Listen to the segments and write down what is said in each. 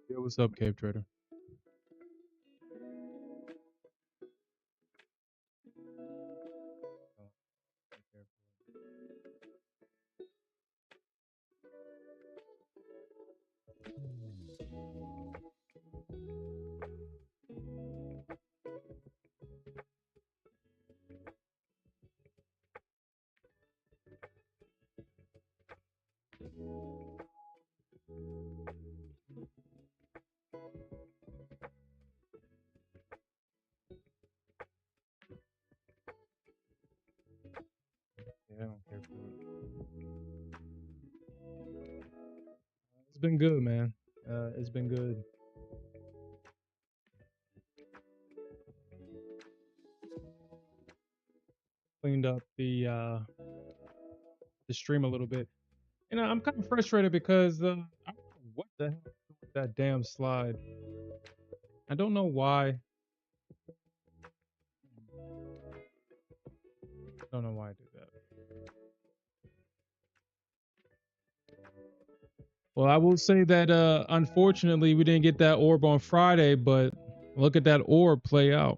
Yeah, what's up, Cave Trader? Oh, be careful. Yeah, I don't care for it. It's been good, man. It's been good. Cleaned up the stream a little bit. You know, I'm kind of frustrated because I don't know what the hell with that damn slide. I don't know why. I don't know why I did that. Well, I will say that unfortunately we didn't get that orb on Friday, but look at that orb play out.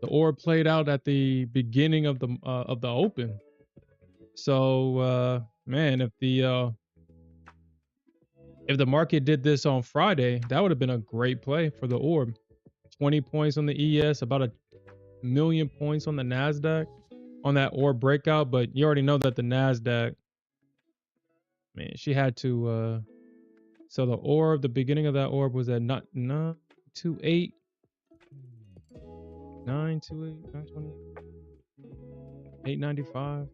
The orb played out at the beginning of the open. So man, if the market did this on Friday, that would have been a great play for the orb. 20 points on the ES, about a million points on the Nasdaq on that orb breakout. But you already know that the Nasdaq, man, she had to. So the orb, the beginning of that orb was at not 928, 928, 928, 895.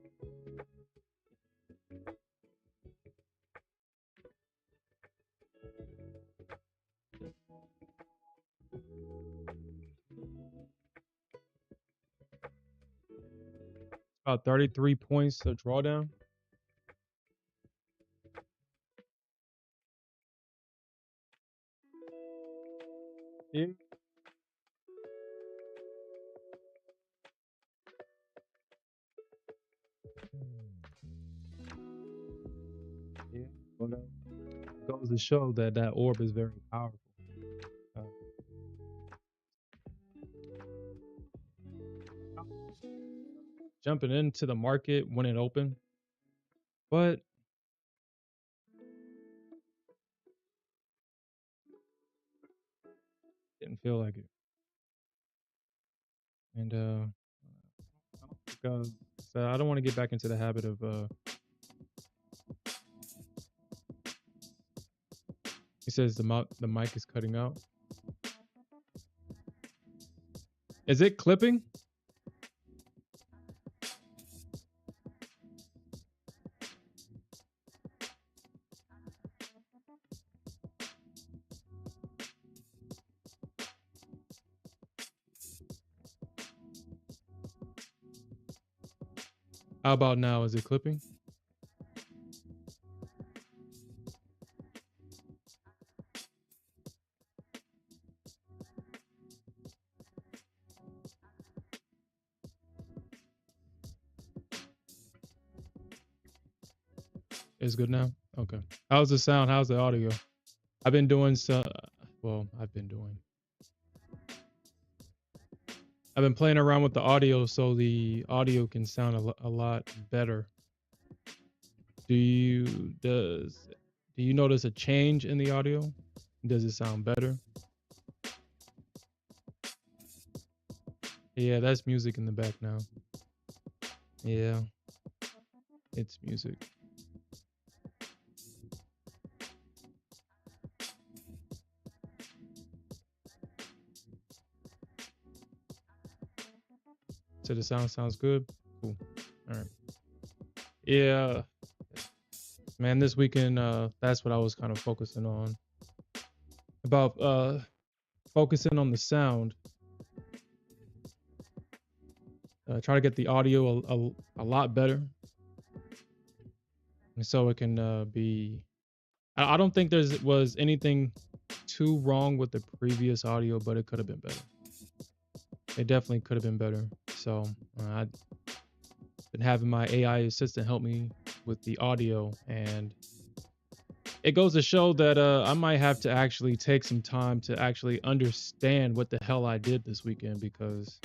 About 33 points to drawdown. Yeah. Yeah. Well, that goes to show that that orb is very powerful. Uh, Jumping into the market when it opened, but didn't feel like it. And because so I don't want to get back into the habit of he says the mic is cutting out. Is it clipping? How about now? Is it clipping? It's good now? Okay. How's the sound? How's the audio? I've been doing so well, I've been playing around with the audio so the audio can sound a lot better. Do you notice a change in the audio? Does it sound better? Yeah, that's music in the back now. Yeah, it's music. So the sound sounds good? Cool. All right. Yeah, man, this weekend, that's what I was kind of focusing on. About focusing on the sound. Try to get the audio a lot better. And so it can be I don't think was anything too wrong with the previous audio, but it could have been better. It definitely could have been better. So I've been having my AI assistant help me with the audio, and it goes to show that I might have to actually take some time to actually understand what the hell I did this weekend, because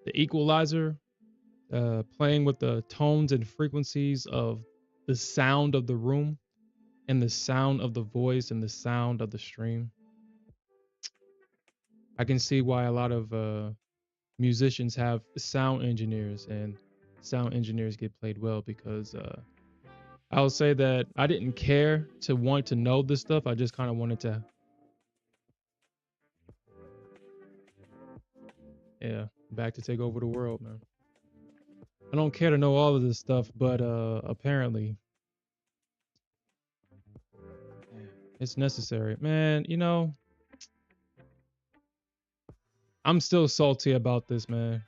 the equalizer, playing with the tones and frequencies of the sound of the room and the sound of the voice and the sound of the stream. I can see why a lot of musicians have sound engineers, and sound engineers get played well, because I'll say that I didn't care to want to know this stuff. I just kind of wanted to, yeah, back to take over the world, man. I don't care to know all of this stuff, but apparently it's necessary. Man, I'm still salty about this, man.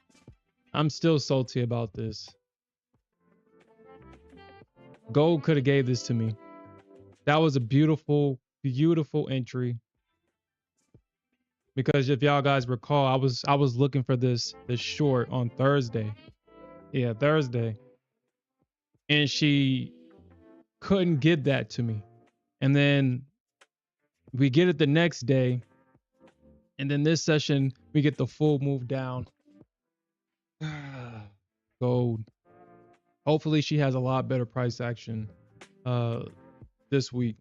I'm still salty about this. Gold could have gave this to me. That was a beautiful, beautiful entry. Because if y'all guys recall, I was looking for this short on Thursday. Yeah, Thursday. and she couldn't give that to me. And then we get it the next day, and then this session we get the full move down. Gold. Hopefully she has a lot better price action this week.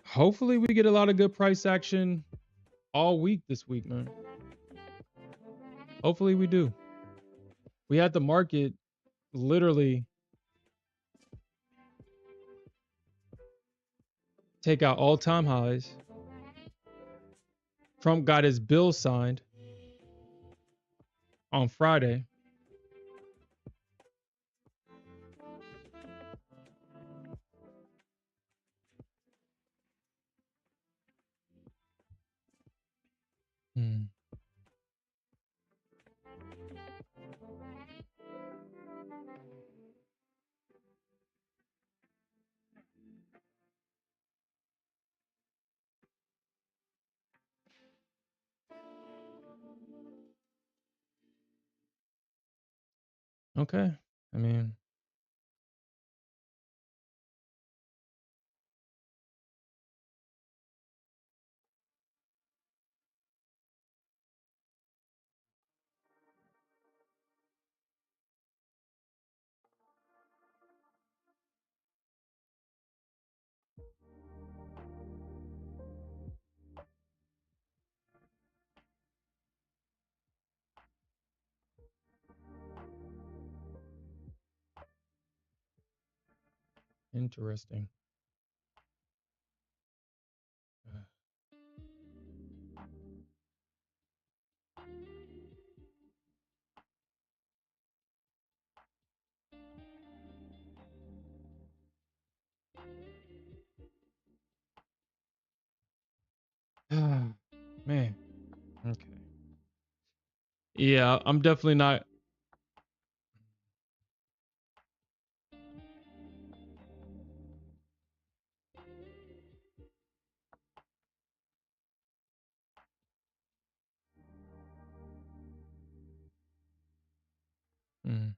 Hopefully we get a lot of good price action all week this week, man. Hopefully we do. We had the market literally take out all-time highs. Trump got his bill signed on Friday. Hmm. Okay. I mean, interesting. Man. Okay. Yeah, I'm definitely not. Mm,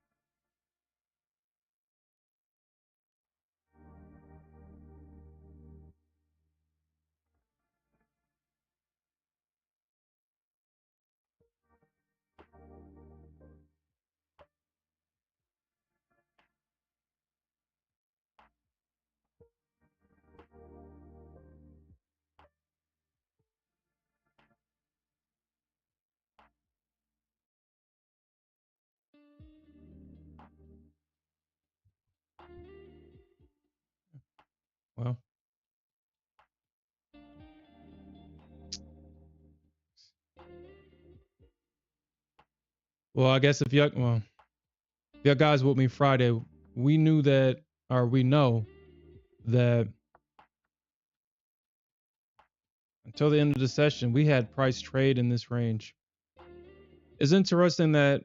well, I guess if you guys with me Friday, we knew that, or we know that until the end of the session, we had price trade in this range. It's interesting that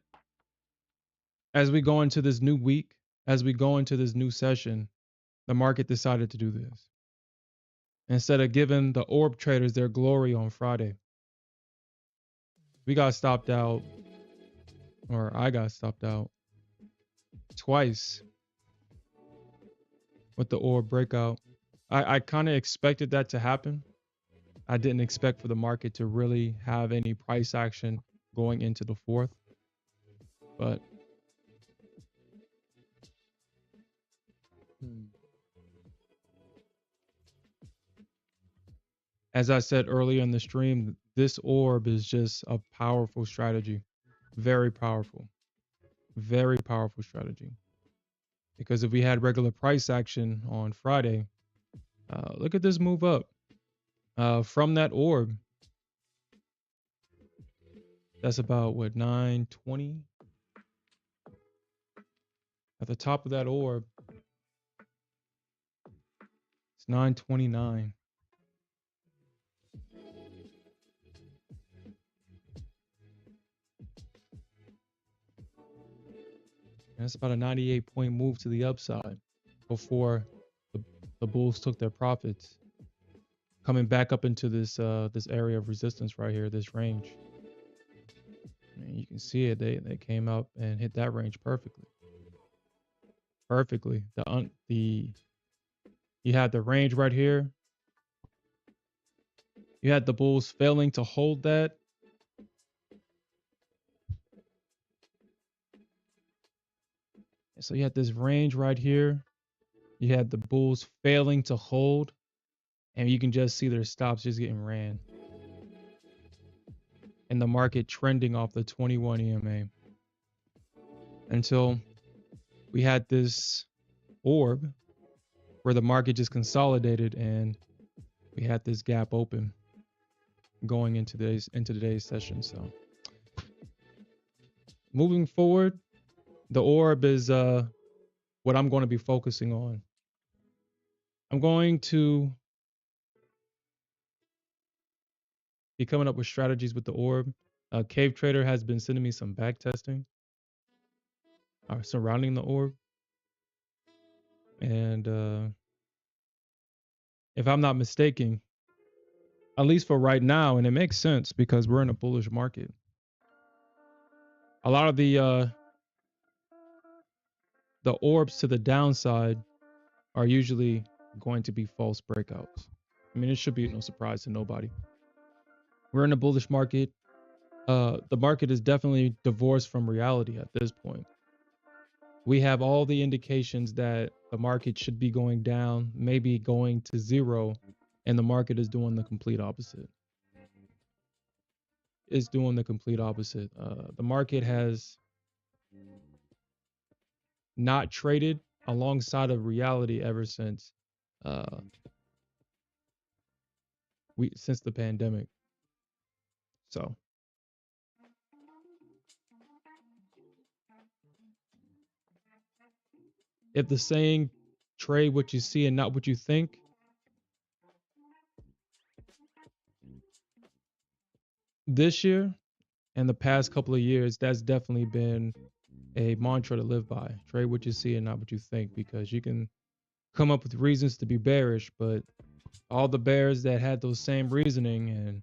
as we go into this new week, as we go into this new session, the market decided to do this instead of giving the orb traders their glory on Friday. We got stopped out, or I got stopped out twice with the orb breakout. I kind of expected that to happen. I didn't expect for the market to really have any price action going into the fourth, but as I said earlier in the stream, this orb is just a powerful strategy. Very powerful. Very powerful strategy. Because if we had regular price action on Friday, look at this move up from that orb. That's about what, 920? At the top of that orb, it's 929. And it's about a 98-point move to the upside before the, the bulls took their profits, coming back up into this this area of resistance right here, this range. And you can see it. They came up and hit that range perfectly. Perfectly. You had the range right here. You had the bulls failing to hold that. So you had this range right here. You had the bulls failing to hold, and you can just see their stops just getting ran. And the market trending off the 21 EMA until we had this orb where the market just consolidated and we had this gap open going into today's session. So moving forward, the orb is what I'm going to be focusing on. I'm going to be coming up with strategies with the orb. Cave Trader has been sending me some back testing surrounding the orb. And if I'm not mistaken, at least for right now, and it makes sense because we're in a bullish market, a lot of the orbs to the downside are usually going to be false breakouts. I mean, it should be no surprise to nobody. We're in a bullish market. The market is definitely divorced from reality at this point. We have all the indications that the market should be going down, maybe going to zero, and the market is doing the complete opposite. It's doing the complete opposite. The market has not traded alongside of reality ever since since the pandemic. So if the saying trade what you see and not what you think, this year and the past couple of years, that's definitely been a mantra to live by. Trade what you see and not what you think, because you can come up with reasons to be bearish, but all the bears that had those same reasoning and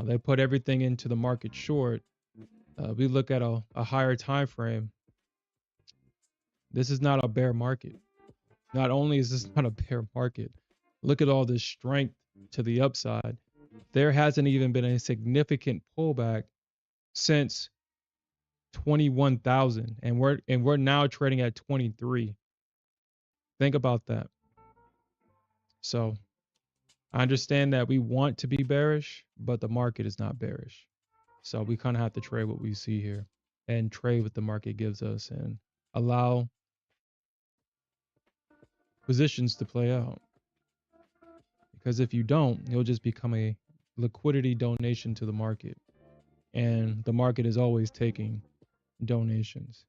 they put everything into the market short. We look at a higher time frame. This is not a bear market. Not only is this not a bear market, look at all this strength to the upside. There hasn't even been a significant pullback since 21,000, and we're now trading at 23. Think about that. So I understand that we want to be bearish, but the market is not bearish. So we kind of have to trade what we see here and trade what the market gives us and allow positions to play out. Because if you don't, you'll just become a liquidity donation to the market. And the market is always taking donations.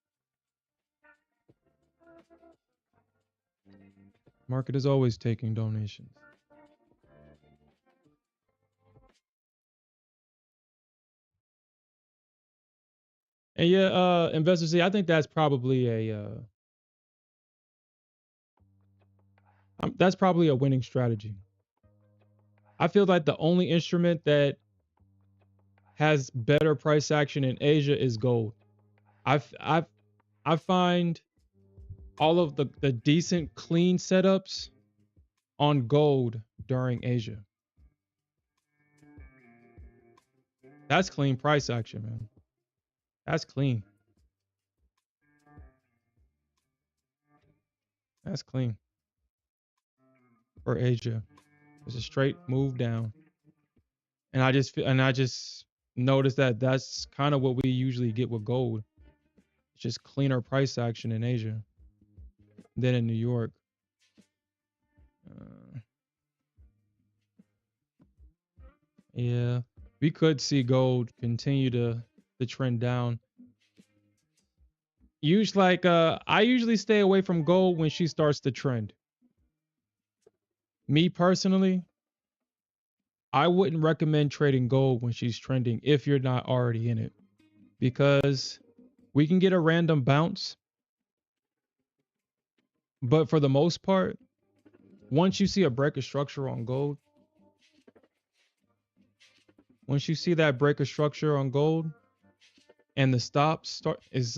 Market is always taking donations. And yeah, investors, see, I think that's probably a winning strategy. I feel like the only instrument that has better price action in Asia is gold. I find all of the decent clean setups on gold during Asia. That's clean price action, man. That's clean. That's clean for Asia. It's a straight move down. And I just noticed that that's kind of what we usually get with gold. It's just cleaner price action in Asia than in New York. Yeah, we could see gold continue to trend down. I usually stay away from gold when she starts to trend. Me personally, I wouldn't recommend trading gold when she's trending if you're not already in it, because we can get a random bounce. But for the most part, once you see a break of structure on gold, once you see that break of structure on gold, and the stop start is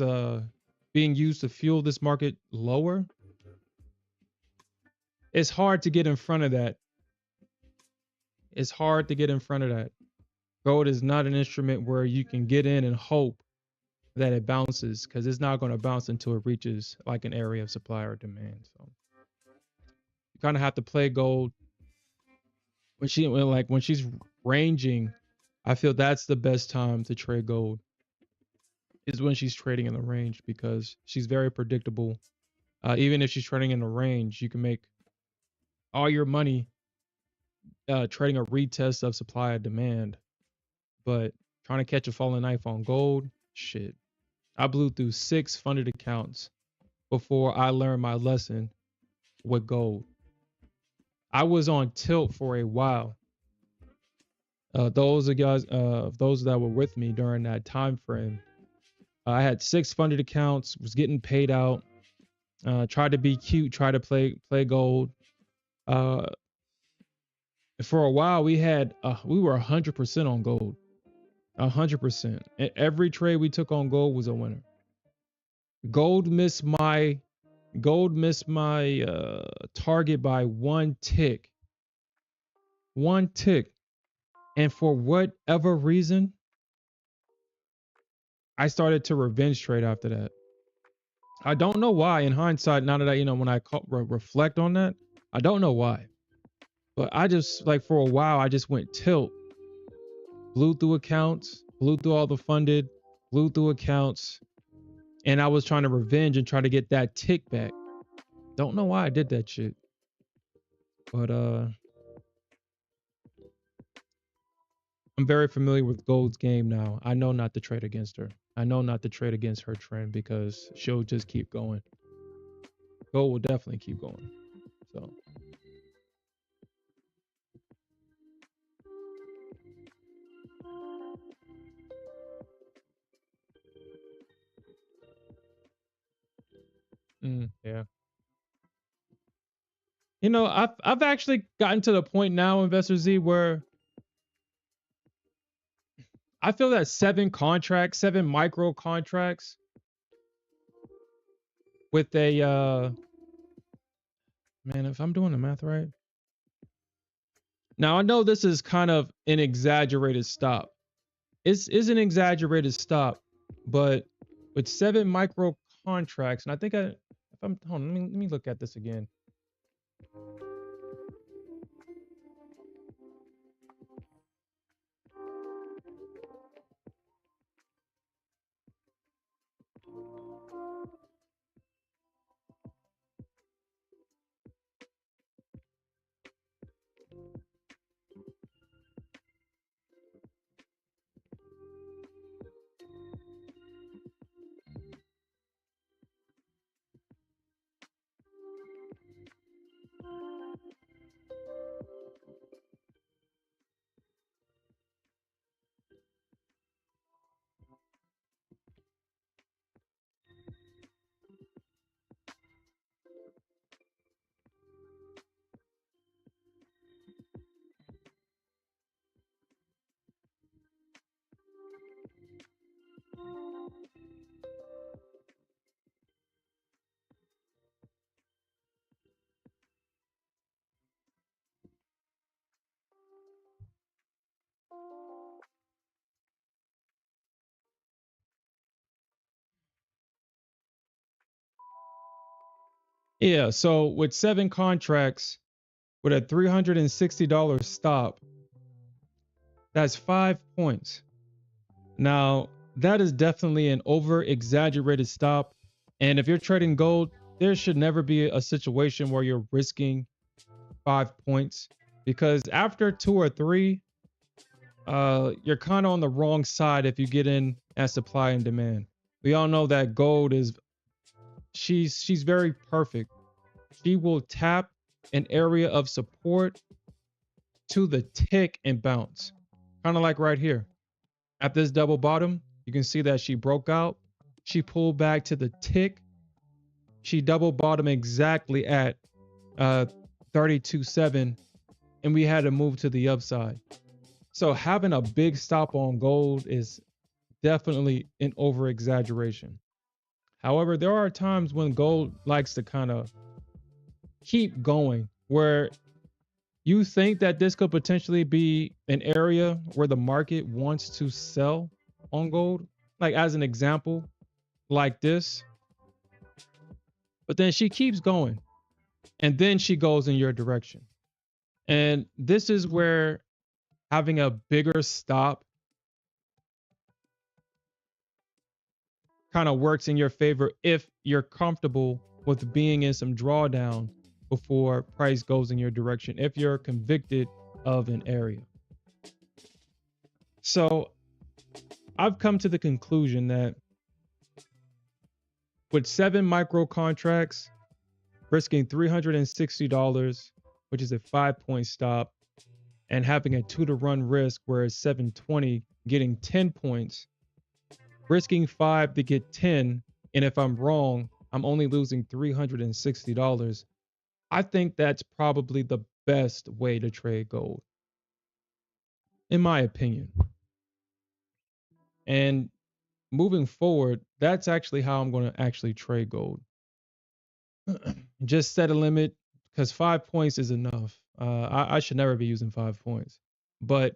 being used to fuel this market lower, it's hard to get in front of that. It's hard to get in front of that. Gold is not an instrument where you can get in and hope that it bounces, because it's not going to bounce until it reaches like an area of supply or demand. So you kind of have to play gold when she's ranging. I feel that's the best time to trade gold, is when she's trading in the range, because she's very predictable. Even if she's trading in the range, you can make all your money trading a retest of supply and demand. But trying to catch a falling knife on gold, shit. I blew through 6 funded accounts before I learned my lesson with gold. I was on tilt for a while. Those that were with me during that time frame, I had 6 funded accounts, was getting paid out. Tried to be cute, tried to play gold. Uh, for a while, we were 100% on gold, 100%. Every trade we took on gold was a winner. Gold missed my target by one tick, and for whatever reason, I started to revenge trade after that. I don't know why. In hindsight, now that when I reflect on that, I don't know why. But I just, like, for a while, I just went tilt, blew through accounts, blew through all the funded, blew through accounts, and I was trying to revenge and try to get that tick back. Don't know why I did that shit. But I'm very familiar with Gold's game now. I know not to trade against her. I know not to trade against her trend, because she'll just keep going. Gold will definitely keep going. So yeah. I've actually gotten to the point now, Investor Z, where I feel that 7 micro contracts with a man, if I'm doing the math right. Now I know this is kind of an exaggerated stop. It's an exaggerated stop, but with 7 micro contracts, and I think if I'm hold on, let me look at this again. Yeah, so with 7 contracts with a $360 stop, that's 5 points. Now, that is definitely an over exaggerated stop. And if you're trading gold, there should never be a situation where you're risking 5 points, because after 2 or 3, you're kind of on the wrong side if you get in at supply and demand. We all know that gold is she's very perfect. She will tap an area of support to the tick and bounce. Kind of like right here. At this double bottom, you can see that she broke out. She pulled back to the tick. She double bottom exactly at 32.7, and we had to move to the upside. So having a big stop on gold is definitely an over exaggeration. However, there are times when gold likes to kind of keep going where you think that this could potentially be an area where the market wants to sell on gold. Like, as an example, like this, but then she keeps going and then she goes in your direction. And this is where having a bigger stop kind of works in your favor if you're comfortable with being in some drawdown before price goes in your direction, if you're convicted of an area. So I've come to the conclusion that with 7 micro contracts, risking $360, which is a 5 point stop, and having a 2 to 1 risk, whereas 720 getting 10 points, risking 5 to get 10. And if I'm wrong, I'm only losing $360. I think that's probably the best way to trade gold, in my opinion. And moving forward, that's actually how I'm going to actually trade gold. Just set a limit because 5 points is enough. I should never be using 5 points, but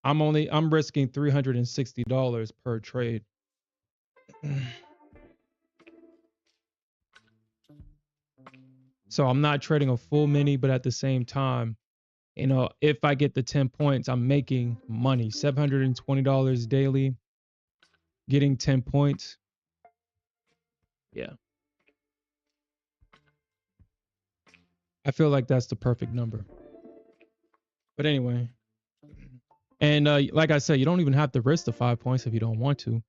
I'm risking $360 per trade. So I'm not trading a full mini, but at the same time, if I get the 10 points, I'm making money. $720 daily, getting 10 points. Yeah. I feel like that's the perfect number. But anyway, and like I said, you don't even have to risk the 5 points if you don't want to.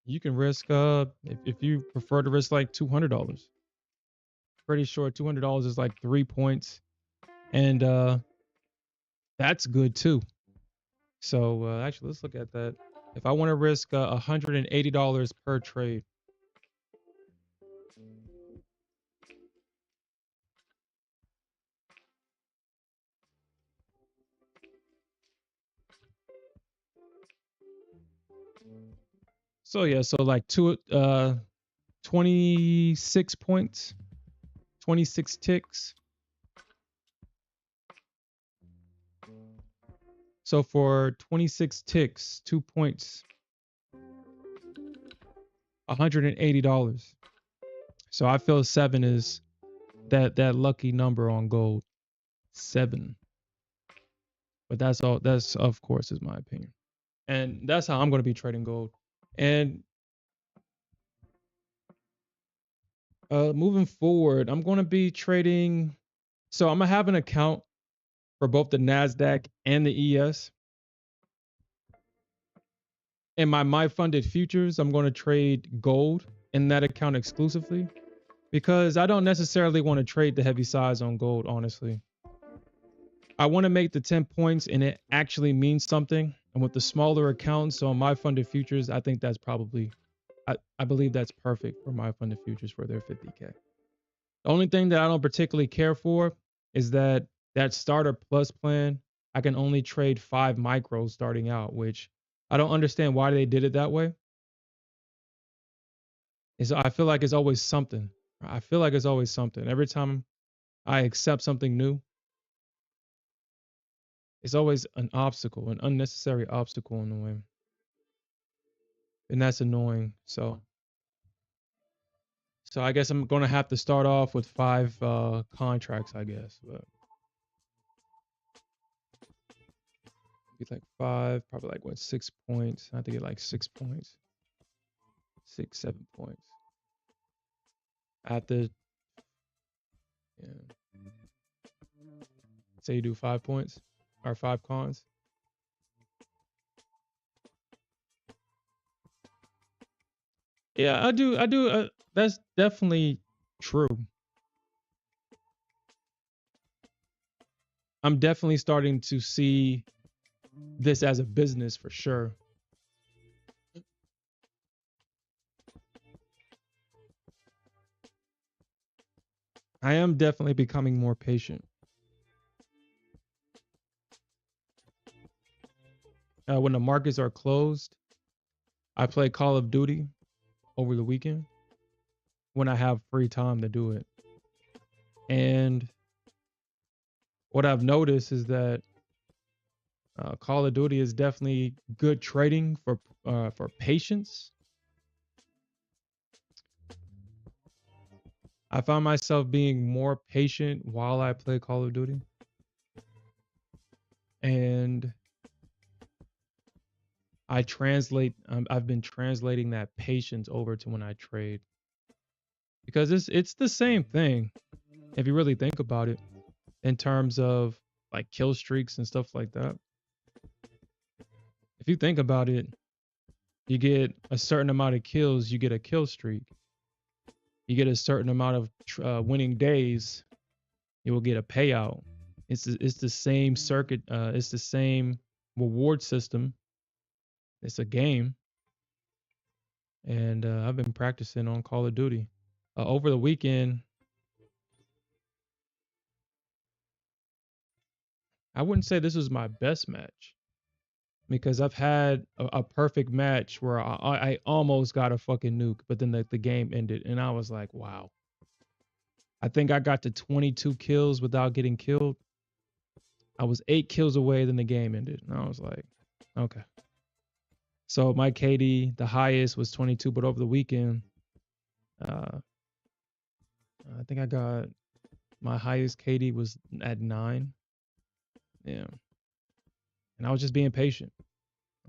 You can risk if you prefer to risk like $200. Pretty sure $200 is like 3 points, and that's good too. So actually, let's look at that. If I want to risk $180 per trade, so yeah, so like 26 points, 26 ticks. So for 26 ticks, 2 points, $180. So I feel 7 is that lucky number on gold. 7. But that's all, that's of course is my opinion. And that's how I'm going to be trading gold. And moving forward, I'm going to be trading, so I'm going to have an account for both the Nasdaq and the ES. In my funded futures, I'm going to trade gold in that account exclusively because I don't necessarily want to trade the heavy size on gold, honestly. I want to make the 10 points and it actually means something. And with the smaller accounts on my funded futures, I think that's probably, I believe that's perfect for my funded futures for their 50K. The only thing that I don't particularly care for is that starter plus plan, I can only trade 5 micros starting out, which I don't understand why they did it that way. I feel like it's always something. I feel like it's always something. Every time I accept something new, it's always an obstacle, an unnecessary obstacle in the way. And that's annoying. So I guess I'm gonna have to start off with 5 contracts, I guess. But get like 5, probably like what, 6 points. I have to get like 6 points. 6, 7 points. I have to, yeah. Say you do 5 points or 5 cons. Yeah, I do. That's definitely true. I'm definitely starting to see this as a business for sure. I am definitely becoming more patient. When the markets are closed, I play Call of Duty over the weekend when I have free time to do it. And what I've noticed is that Call of Duty is definitely good trading for patience. I find myself being more patient while I play Call of Duty, and I've been translating that patience over to when I trade because it's the same thing if you really think about it in terms of like kill streaks and stuff like that. If you think about it, you get a certain amount of kills, you get a kill streak. You get a certain amount of winning days, you will get a payout. It's the same circuit. It's the same reward system. It's a game, and I've been practicing on Call of Duty. Over the weekend, I wouldn't say this was my best match because I've had a perfect match where I almost got a fucking nuke, but then the game ended, and I was like, wow. I think I got to 22 kills without getting killed. I was 8 kills away, then the game ended, and I was like, okay. So my KD, the highest was 22, but over the weekend, uh, I think I got my highest KD was at 9. Yeah, and I was just being patient.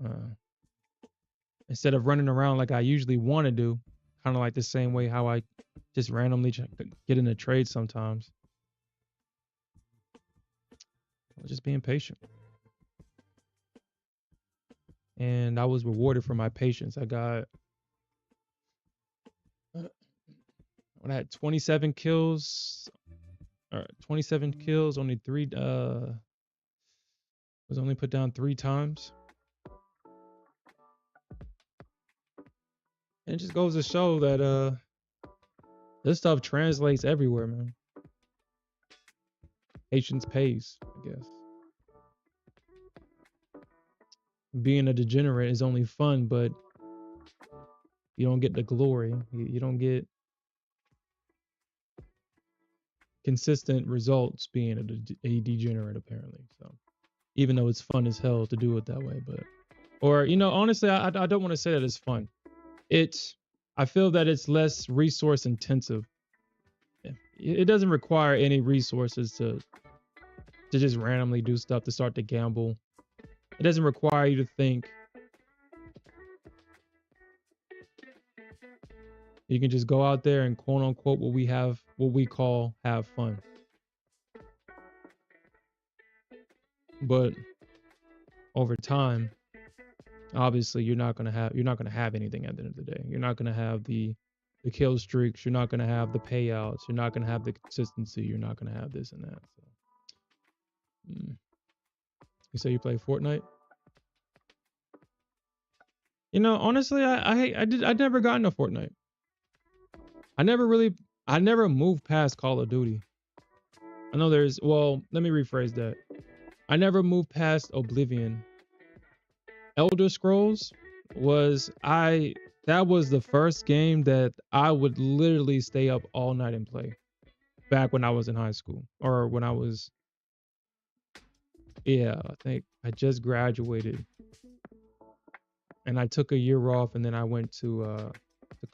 Uh, Instead of running around like I usually want to do, kind of like the same way how I just randomly get in a trade sometimes. I was just being patient, and I was rewarded for my patience. I got when I had 27 kills, or 27 kills, only 3 was only put down 3 times. And it just goes to show that this stuff translates everywhere, man. Patience pays, I guess. Being a degenerate is only fun, but you don't get the glory. You don't get consistent results being a degenerate, apparently. So, even though it's fun as hell to do it that way, but or honestly, I don't want to say that it's fun. It's I feel that it's less resource intensive. It doesn't require any resources to just randomly do stuff, to start to gamble. It doesn't require you to think. You can just go out there and quote unquote what we call have fun. But over time, obviously you're not gonna have anything at the end of the day. You're not gonna have the kill streaks, you're not gonna have the payouts, you're not gonna have the consistency, you're not gonna have this and that. So you say you play Fortnite? Honestly, I never got into Fortnite. I never moved past Call of Duty. I know let me rephrase that. I never moved past Oblivion. Elder Scrolls that was the first game that I would literally stay up all night and play back when I was in high school, or when I was, yeah, I think I just graduated and I took a year off, and then I went to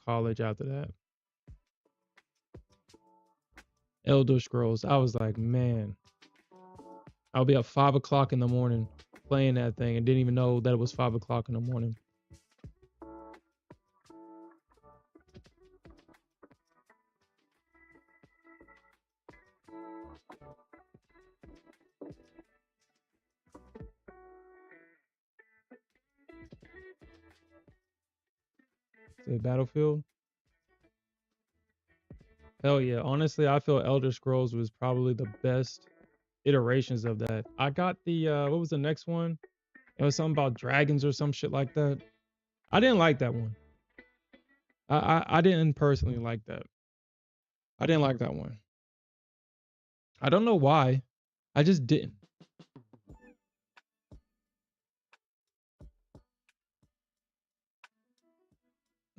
college after that. Elder Scrolls, I was like, man, I'll be up 5 o'clock in the morning playing that thing and didn't even know that it was 5 o'clock in the morning. The Battlefield. Hell yeah. Honestly, I feel Elder Scrolls was probably the best iterations of that. I got the what was the next one? It was something about dragons or some shit like that. I didn't like that one. I didn't personally like that. I didn't like that one. I don't know why. I just didn't.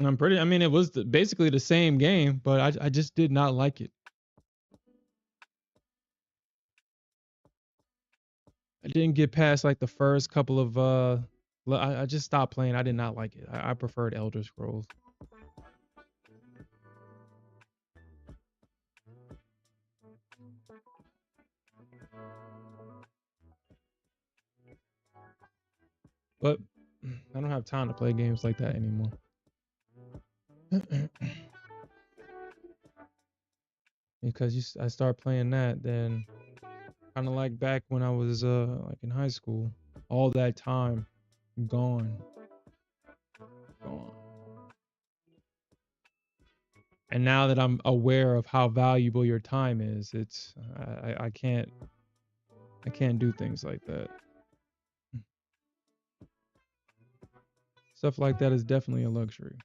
I mean, it was basically the same game, but I just did not like it. I didn't get past like the first couple of I just stopped playing. I did not like it. I preferred Elder Scrolls. But I don't have time to play games like that anymore. Because I start playing that, then kind of like back when I was like in high school, all that time gone, gone. And now that I'm aware of how valuable your time is, it's I can't do things like that. Stuff like that is definitely a luxury,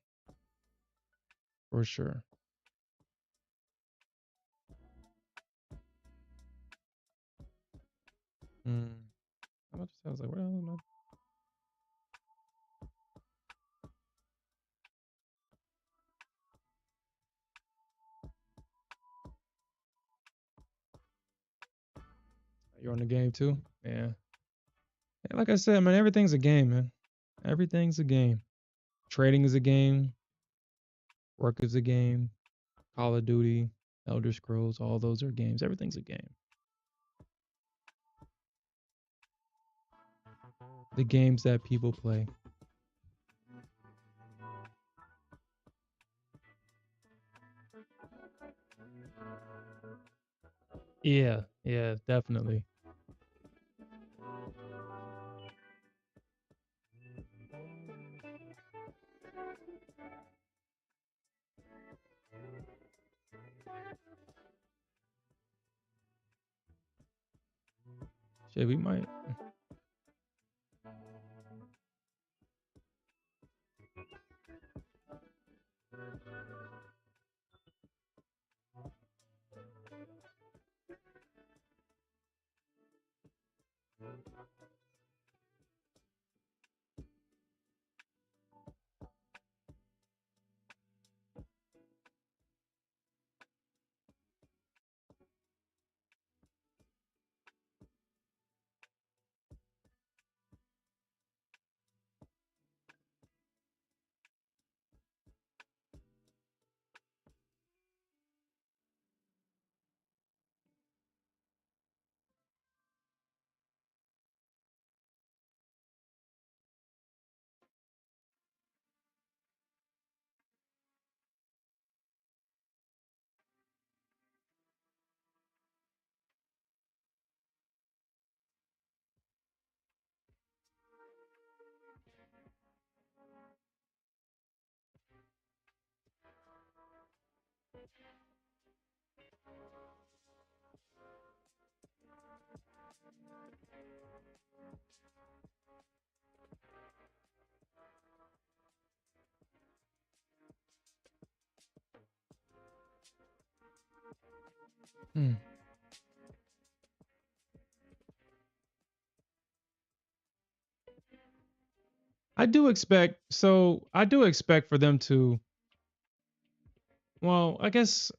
for sure. Mm. I was like, where the hell am I? You're on the game too? Yeah. Yeah. Like I said, man, everything's a game, man. Everything's a game. Trading is a game. Work is a game. Call of Duty, Elder Scrolls, all those are games. Everything's a game. The games that people play. Yeah, yeah, definitely. Shit, we might. Hmm. I do expect for them to, well, I guess,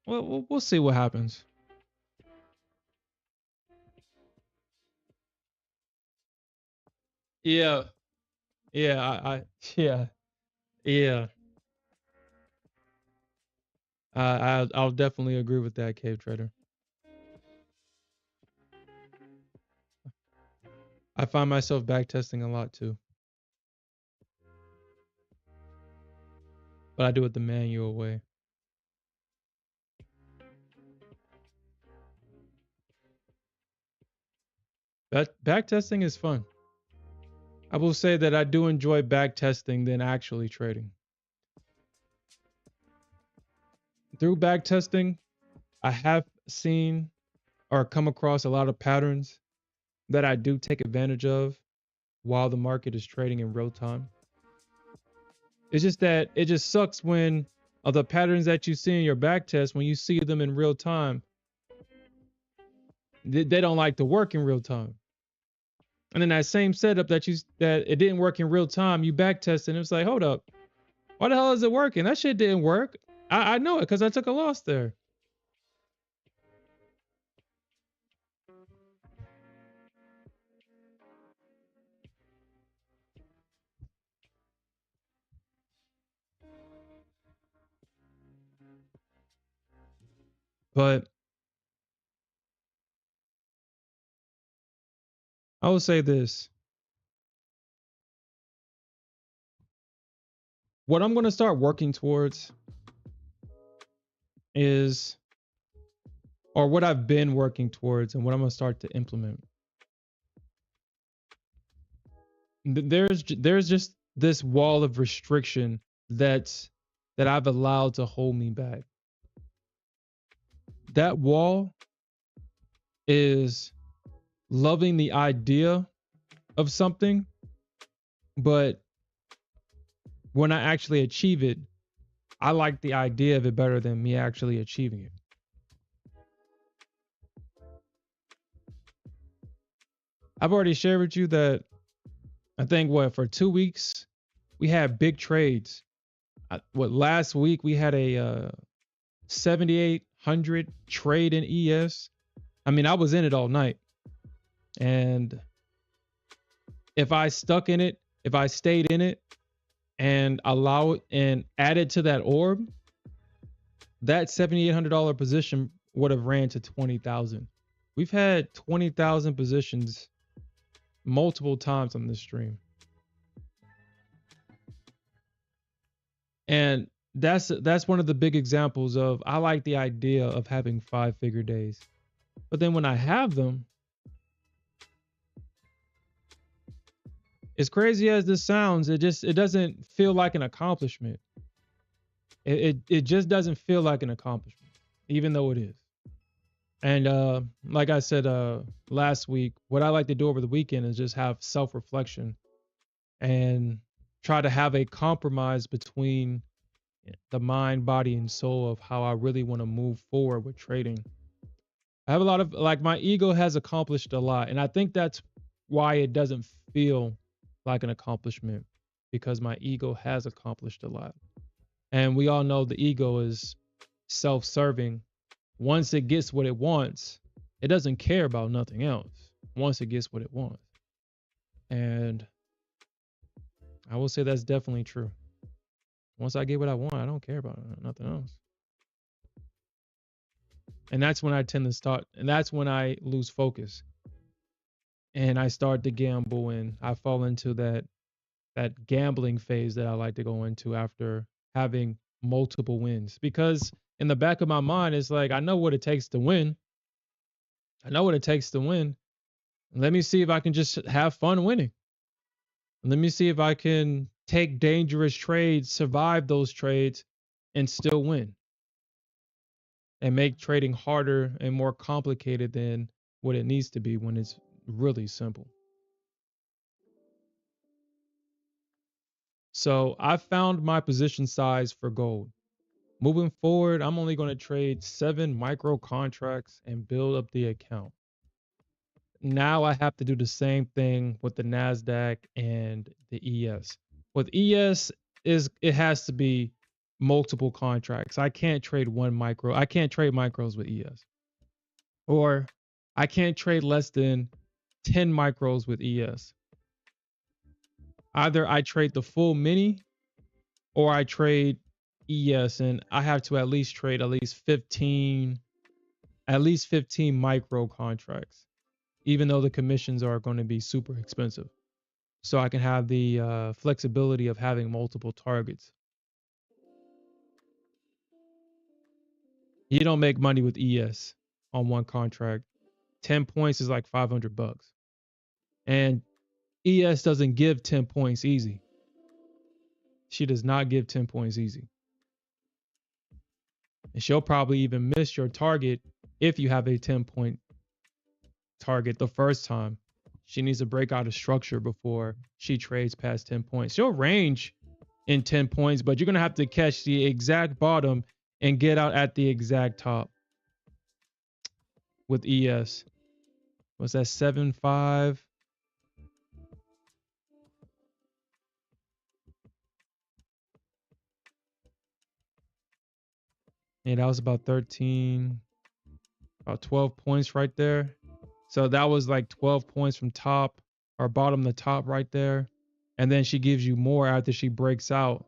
well, we'll see what happens. Yeah, yeah, yeah, yeah. I'll definitely agree with that, Cave Trader. I find myself back testing a lot too, but I do it the manual way. That back testing is fun. I will say that I do enjoy back testing than actually trading. Through back testing, I have seen or come across a lot of patterns that I do take advantage of while the market is trading in real time. It's just that it just sucks when the patterns that you see in your back test, when you see them in real time, they don't like to work in real time. And then that same setup that it didn't work in real time, you back test and it's like, hold up. Why the hell is it working? That shit didn't work. I know it because I took a loss there. But I will say this. What I'm going to start working towards is, or what I've been working towards and what I'm going to start to implement. There's just this wall of restriction that I've allowed to hold me back. That wall is loving the idea of something, but when I actually achieve it, I like the idea of it better than me actually achieving it. I've already shared with you that I think for 2 weeks we had big trades. Last week we had a 7,800 trade in ES. I mean, I was in it all night, and if I stuck in it, if I stayed in it and allow it and added to that orb, that $7,800 position would have ran to 20,000. We've had 20,000 positions multiple times on this stream. And that's one of the big examples of, I like the idea of having 5-figure days. But then when I have them, as crazy as this sounds, it doesn't feel like an accomplishment. It just doesn't feel like an accomplishment, even though it is. And like I said last week, what I like to do over the weekend is just have self-reflection and try to have a compromise between the mind, body, and soul of how I really want to move forward with trading. I have a lot of, like, my ego has accomplished a lot, and I think that's why it doesn't feel like an accomplishment, because my ego has accomplished a lot. And we all know the ego is self-serving. Once it gets what it wants, it doesn't care about nothing else. Once it gets what it wants. And I will say that's definitely true. Once I get what I want, I don't care about nothing else. And that's when I tend to start, and that's when I lose focus. And I start to gamble, and I fall into that gambling phase that I like to go into after having multiple wins. Because in the back of my mind, it's like, I know what it takes to win. I know what it takes to win. Let me see if I can just have fun winning. Let me see if I can take dangerous trades, survive those trades, and still win. And make trading harder and more complicated than what it needs to be when it's really simple. So I found my position size for gold. Moving forward, I'm only going to trade 7 micro contracts and build up the account. Now I have to do the same thing with the Nasdaq and the ES. With ES, it has to be multiple contracts. I can't trade one micro. I can't trade micros with ES. Or I can't trade less than 10 micros with ES. Either I trade the full mini or I trade ES, and I have to at least trade at least 15 micro contracts, even though the commissions are going to be super expensive. So I can have the flexibility of having multiple targets. You don't make money with ES on one contract. 10 points is like $500. And ES doesn't give 10 points easy. She does not give 10 points easy. And she'll probably even miss your target if you have a 10-point target the first time. She needs to break out a structure before she trades past 10 points. She'll range in 10 points, but you're going to have to catch the exact bottom and get out at the exact top. With ES, was that 7.5? Yeah, that was about 13, about 12 points right there. So that was like 12 points from top or bottom to top right there. And then she gives you more after she breaks out.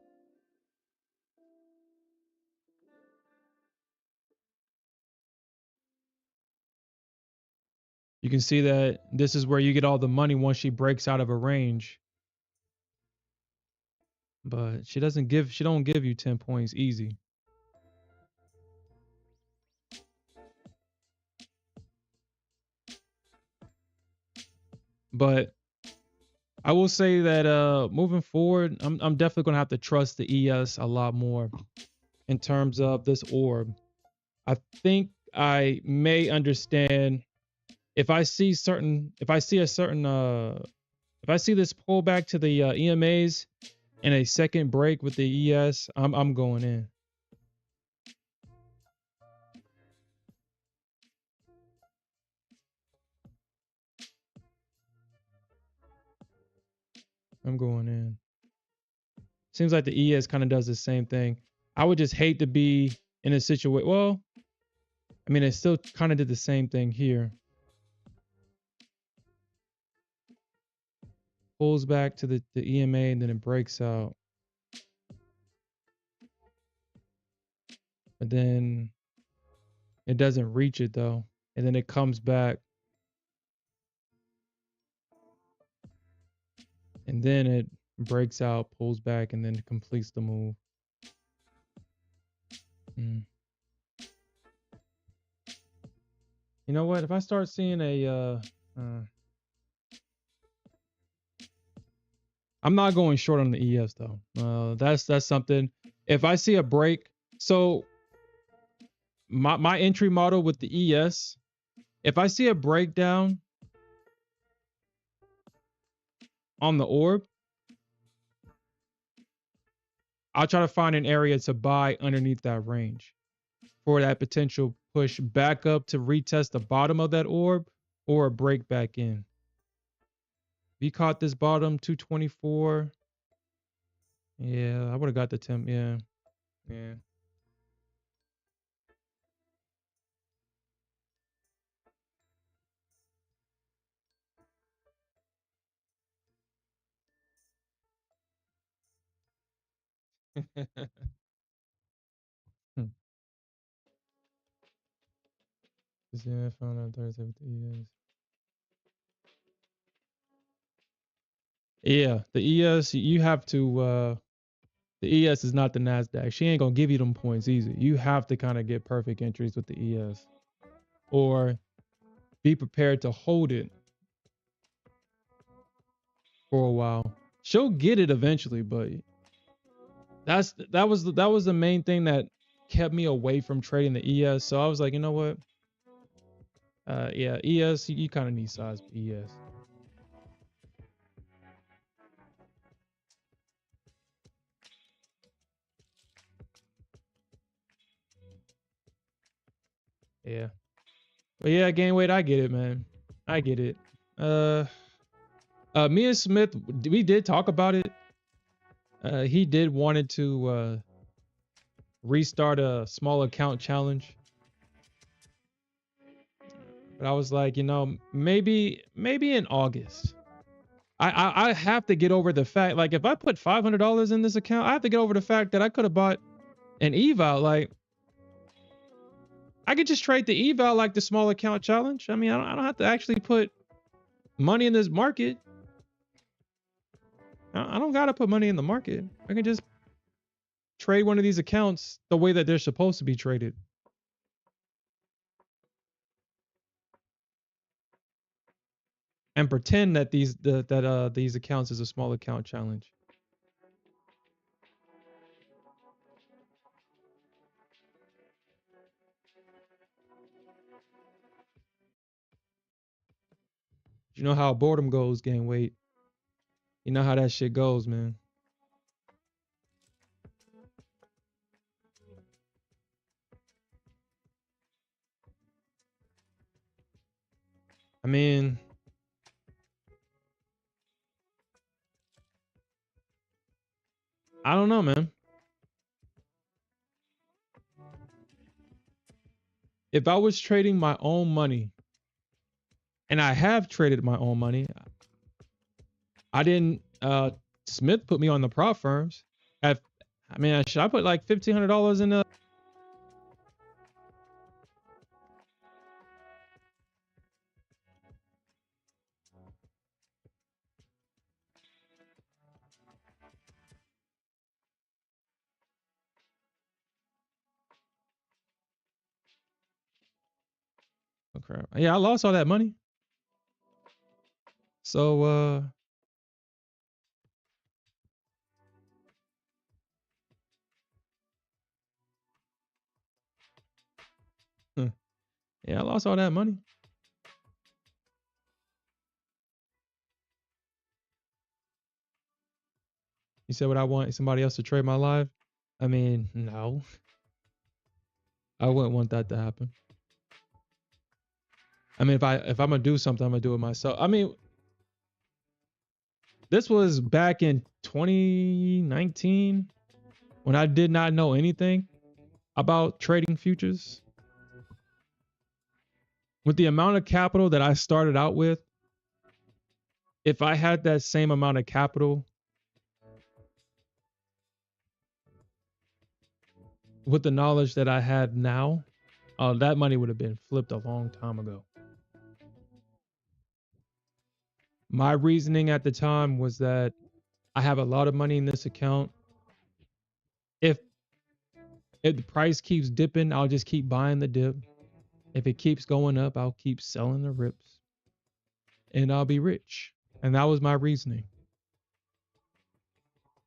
You can see that this is where you get all the money once she breaks out of a range. But she don't give you 10 points easy. But I will say that moving forward, I'm definitely gonna have to trust the ES a lot more in terms of this orb. I think I may understand if I see if I see this pullback to the EMAs and a second break with the ES, I'm going in. I'm going in. Seems like the ES kind of does the same thing. I would just hate to be in a situation. Well, I mean, it still kind of did the same thing here. Pulls back to the EMA and then it breaks out. But then it doesn't reach it though. And then it comes back. And then it breaks out, pulls back, and then completes the move. Mm. You know what? If I start seeing I'm not going short on the ES though. That's something. If I see a break, so my entry model with the ES, if I see a breakdown on the orb, I'll try to find an area to buy underneath that range for that potential push back up to retest the bottom of that orb or a break back in. If you caught this bottom 224, yeah, I would have got the 10. Yeah, yeah. Hmm. Yeah, I found out Thursday with the ES. Yeah, the ES, you have to the ES is not the Nasdaq. She ain't gonna give you them points easy. You have to kind of get perfect entries with the ES. Or be prepared to hold it for a while. She'll get it eventually, but that was the main thing that kept me away from trading the ES. So I was like, you know what? Yeah, ES, you kind of need size for ES. Yeah. But yeah, gain weight, I get it, man. I get it. Uh me and Smith, we did talk about it. He did wanted to restart a small account challenge. But I was like, you know, maybe in August. I have to get over the fact, like if I put $500 in this account, I have to get over the fact that I could have bought an eval. Like I could just trade the eval like the small account challenge. I mean, I don't have to actually put money in this market. I don't gotta put money in the market. I can just trade one of these accounts the way that they're supposed to be traded and pretend that these accounts is a small account challenge. You know how boredom goes, gain weight. You know how that shit goes, man. I mean, I don't know, man. If I was trading my own money, and I have traded my own money, I didn't. Smith put me on the prop firms. Have I mean, should I put like $1,500 in the? Oh crap! Yeah, I lost all that money. So yeah, I lost all that money. You said, would I want somebody else to trade my life? I mean, no, I wouldn't want that to happen. I mean, if I'm gonna do something, I'm gonna do it myself. I mean, this was back in 2019 when I did not know anything about trading futures. With the amount of capital that I started out with, if I had that same amount of capital with the knowledge that I had now, that money would have been flipped a long time ago. My reasoning at the time was that I have a lot of money in this account. If if the price keeps dipping, I'll just keep buying the dip. If it keeps going up, I'll keep selling the rips and I'll be rich. And that was my reasoning.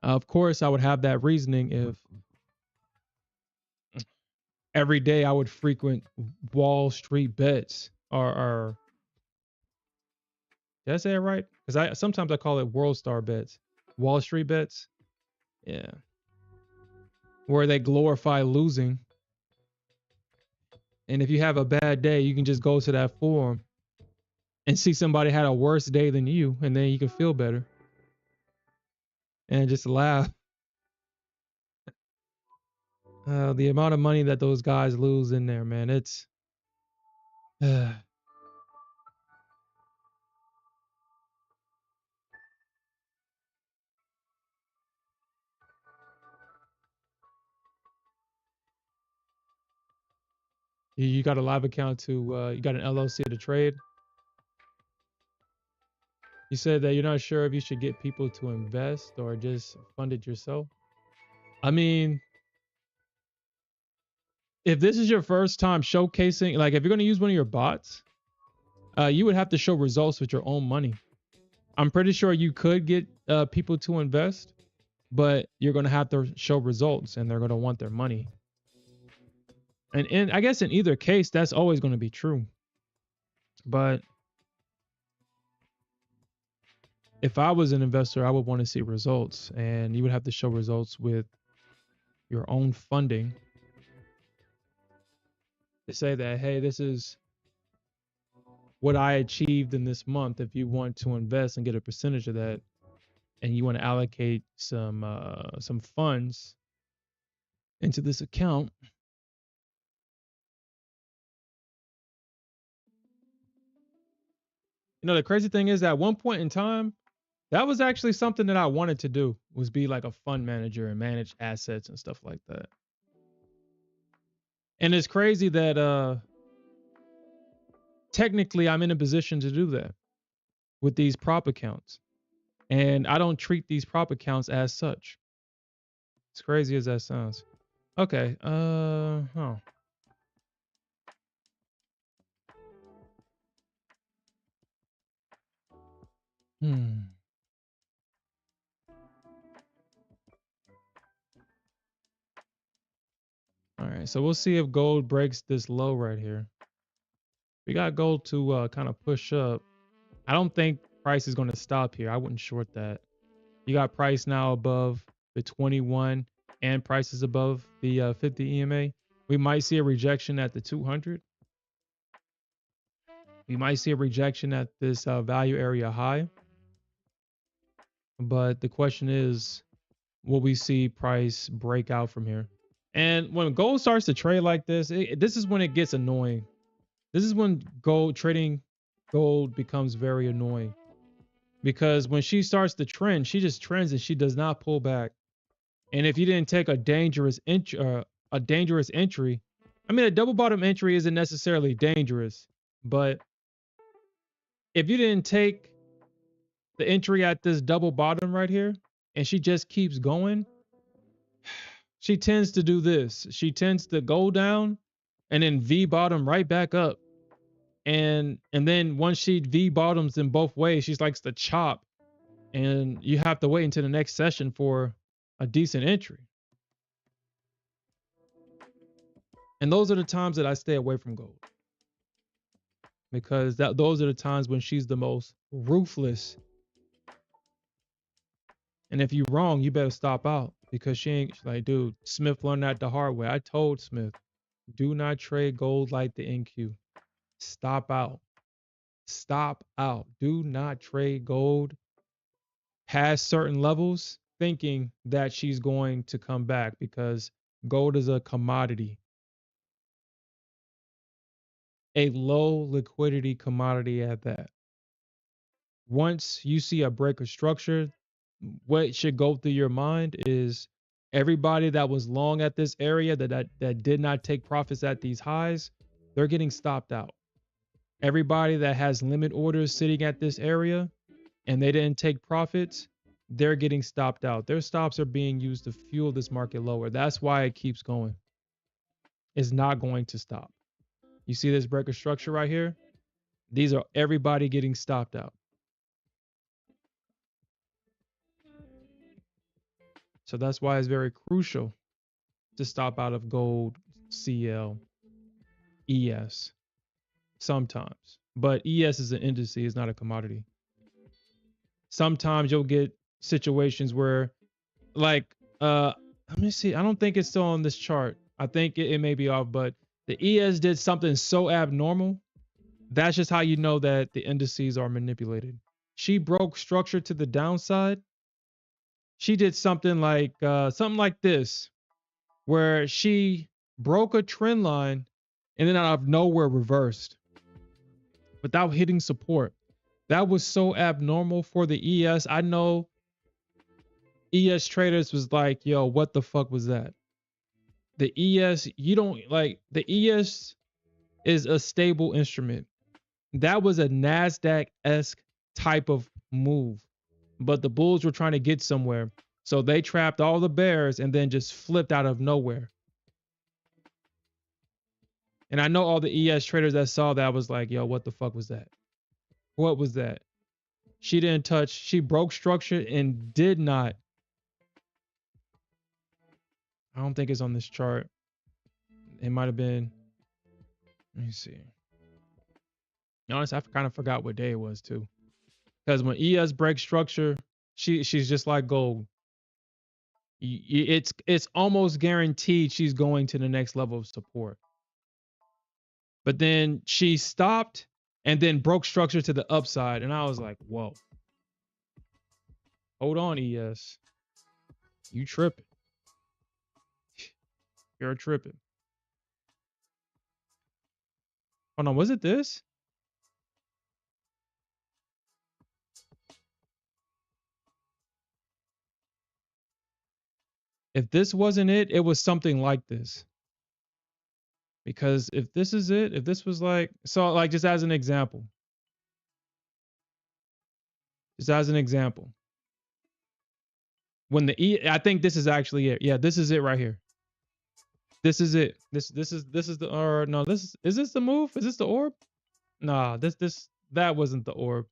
Of course, I would have that reasoning if every day I would frequent Wall Street bets or did I say it right? Because I sometimes I call it World Star bets, Wall Street bets. Yeah, where they glorify losing. And if you have a bad day, you can just go to that forum and see somebody had a worse day than you, and then you can feel better and just laugh. The amount of money that those guys lose in there, man, it's you got a live account to you got an LLC to trade. You said that you're not sure if you should get people to invest or just fund it yourself. I mean, if this is your first time showcasing, like if you're going to use one of your bots, you would have to show results with your own money. I'm pretty sure you could get people to invest, but you're going to have to show results and they're going to want their money. And I guess in either case, that's always going to be true. But if I was an investor, I would want to see results, and you would have to show results with your own funding to say that, hey, this is what I achieved in this month. If you want to invest and get a percentage of that, and you want to allocate some funds into this account, you know, the crazy thing is that at one point in time, that was actually something that I wanted to do, was be like a fund manager and manage assets and stuff like that. And it's crazy that technically I'm in a position to do that with these prop accounts. And I don't treat these prop accounts as such. As crazy as that sounds. Okay. Oh. Hmm. All right. So we'll see if gold breaks this low right here. We got gold to kind of push up. I don't think price is going to stop here. I wouldn't short that. You got price now above the 21 and prices above the 50 EMA. We might see a rejection at the 200. We might see a rejection at this value area high. But the question is, will we see price break out from here? And when gold starts to trade like this, this is when it gets annoying. This is when gold becomes very annoying, because when she starts to trend, she just trends and she does not pull back. And if you didn't take a dangerous entry, I mean, a double bottom entry isn't necessarily dangerous, but if you didn't take the entry at this double bottom right here, and she just keeps going, she tends to do this. She tends to go down and then V bottom right back up. And then once she V bottoms in both ways, she likes to chop, and you have to wait until the next session for a decent entry. And those are the times that I stay away from gold, because those are the times when she's the most ruthless. And if you're wrong, you better stop out, because she ain't like, dude, Smith learned that the hard way. I told Smith, do not trade gold like the NQ. Stop out. Stop out. Do not trade gold past certain levels thinking that she's going to come back, because gold is a commodity, a low liquidity commodity at that. Once you see a break of structure, what should go through your mind is everybody that was long at this area that did not take profits at these highs, they're getting stopped out. Everybody that has limit orders sitting at this area and they didn't take profits, they're getting stopped out. Their stops are being used to fuel this market lower. That's why it keeps going. It's not going to stop. You see this breaker structure right here? These are everybody getting stopped out. So that's why it's very crucial to stop out of gold, CL, ES sometimes. But ES is an indice, it's not a commodity. Sometimes you'll get situations where, like, let me see. I don't think it's still on this chart. I think it may be off, but the ES did something so abnormal. That's just how you know that the indices are manipulated. She broke structure to the downside. She did something like this, where she broke a trend line and then out of nowhere reversed without hitting support. That was so abnormal for the ES. I know ES traders was like, yo, what the fuck was that? The ES, you don't like, the ES is a stable instrument. That was a Nasdaq-esque type of move, but the bulls were trying to get somewhere. So they trapped all the bears and then just flipped out of nowhere. And I know all the ES traders that saw that was like, yo, what the fuck was that? What was that? She didn't touch, she broke structure and did not. I don't think it's on this chart. It might have been, let me see. Honestly, I kind of forgot what day it was too. Because when ES breaks structure, she's just like gold. It's almost guaranteed she's going to the next level of support. But then she stopped and then broke structure to the upside, and I was like, whoa, hold on, ES, you tripping? You're tripping. Hold on, was it this? If this wasn't it, it was something like this. Because if this is it, if this was like, so like just as an example, when I think this is actually it. Yeah, this is it right here. This is it. This is the, or no, is this the move? Is this the orb? Nah, that wasn't the orb.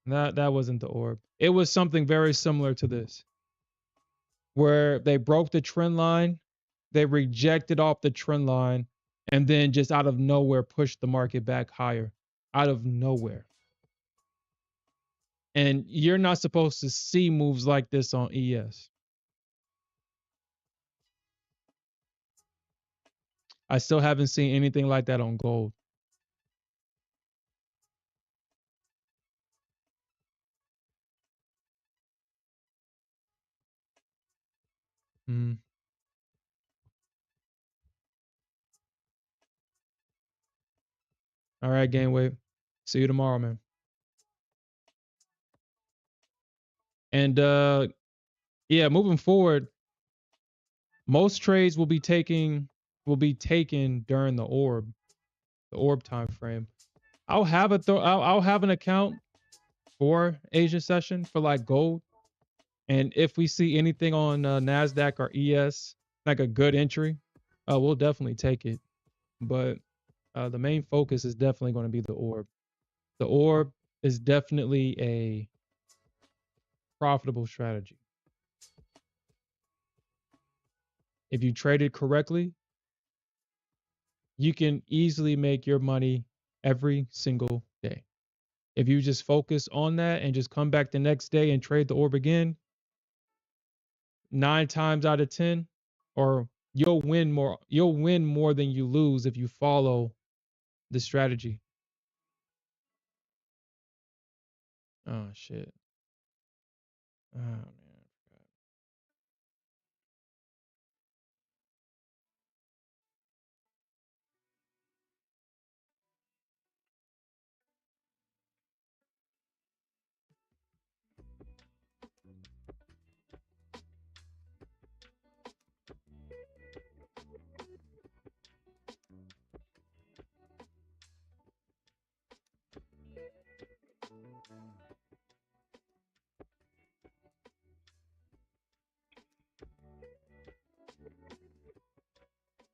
That wasn't the orb. It was something very similar to this, where they broke the trend line, they rejected off the trend line, and then just out of nowhere pushed the market back higher. Out of nowhere. And you're not supposed to see moves like this on ES. I still haven't seen anything like that on gold. Mm. All right, Gameway. See you tomorrow, man. And yeah, moving forward, most trades will be taken during the orb time frame. I'll have an account for Asia session for like gold, and if we see anything on Nasdaq or ES like a good entry, we'll definitely take it. But the main focus is definitely going to be the orb. The orb is definitely a profitable strategy. If you trade it correctly, you can easily make your money every single day. If you just focus on that and just come back the next day and trade the orb again, 9 times out of 10, or you'll win more than you lose if you follow the strategy. Oh shit. Oh man.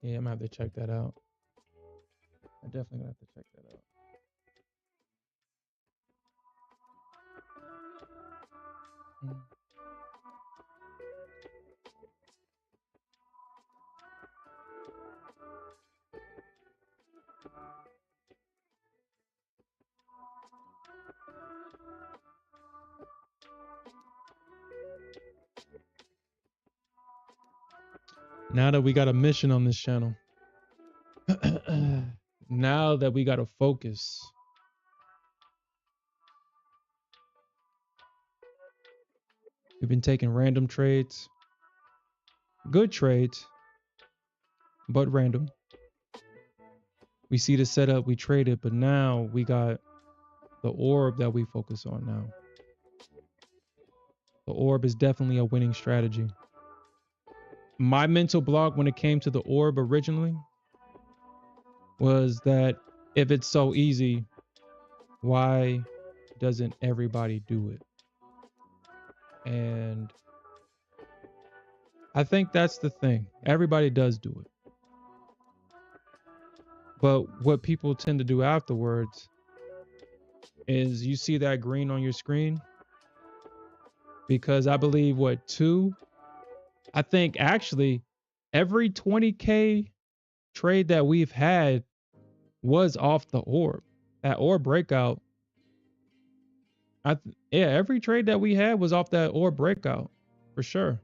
Yeah, I'm gonna have to check that out. I definitely gonna have to check that out. Mm. Now that we got a mission on this channel, now that we got to focus, we've been taking random trades, good trades, but random. We see the setup, we trade it, but now we got the orb that we focus on now. The orb is definitely a winning strategy. My mental block when it came to the orb originally was that if it's so easy, why doesn't everybody do it? And I think that's the thing. Everybody does do it. But what people tend to do afterwards is you see that green on your screen because I believe I think actually every 20K trade that we've had was off the orb. That orb breakout. Yeah, every trade that we had was off that orb breakout for sure.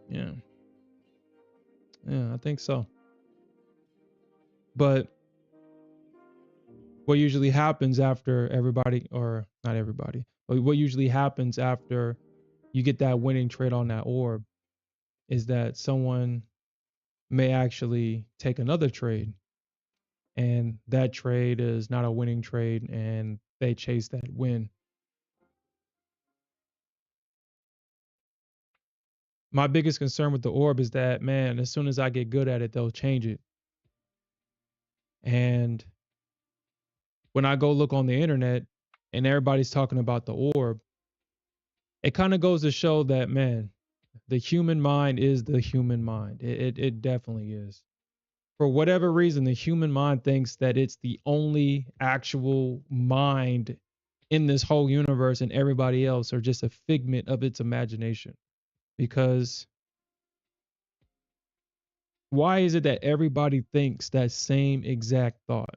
Yeah. Yeah, I think so. But what usually happens after everybody, or not everybody, but what usually happens after you get that winning trade on that orb is that someone may actually take another trade, and that trade is not a winning trade and they chase that win. My biggest concern with the orb is that, man, as soon as I get good at it, they'll change it. And when I go look on the internet and everybody's talking about the orb, it kind of goes to show that, man, the human mind is the human mind. It definitely is. For whatever reason, the human mind thinks that it's the only actual mind in this whole universe, and everybody else are just a figment of its imagination. Because why is it that everybody thinks that same exact thought?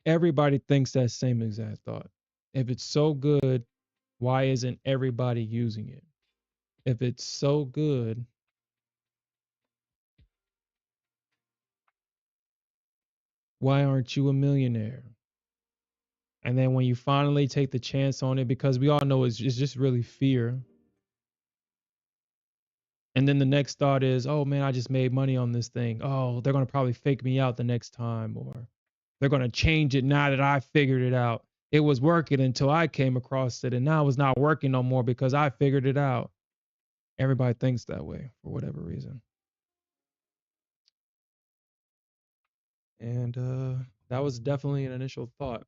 Everybody thinks that same exact thought. If it's so good, why isn't everybody using it? If it's so good, why aren't you a millionaire? And then when you finally take the chance on it, because we all know it's just really fear. And then the next thought is, oh man, I just made money on this thing. Oh, they're going to probably fake me out the next time, or they're going to change it now that I figured it out. It was working until I came across it, and now it's not working no more because I figured it out. Everybody thinks that way for whatever reason. And that was definitely an initial thought.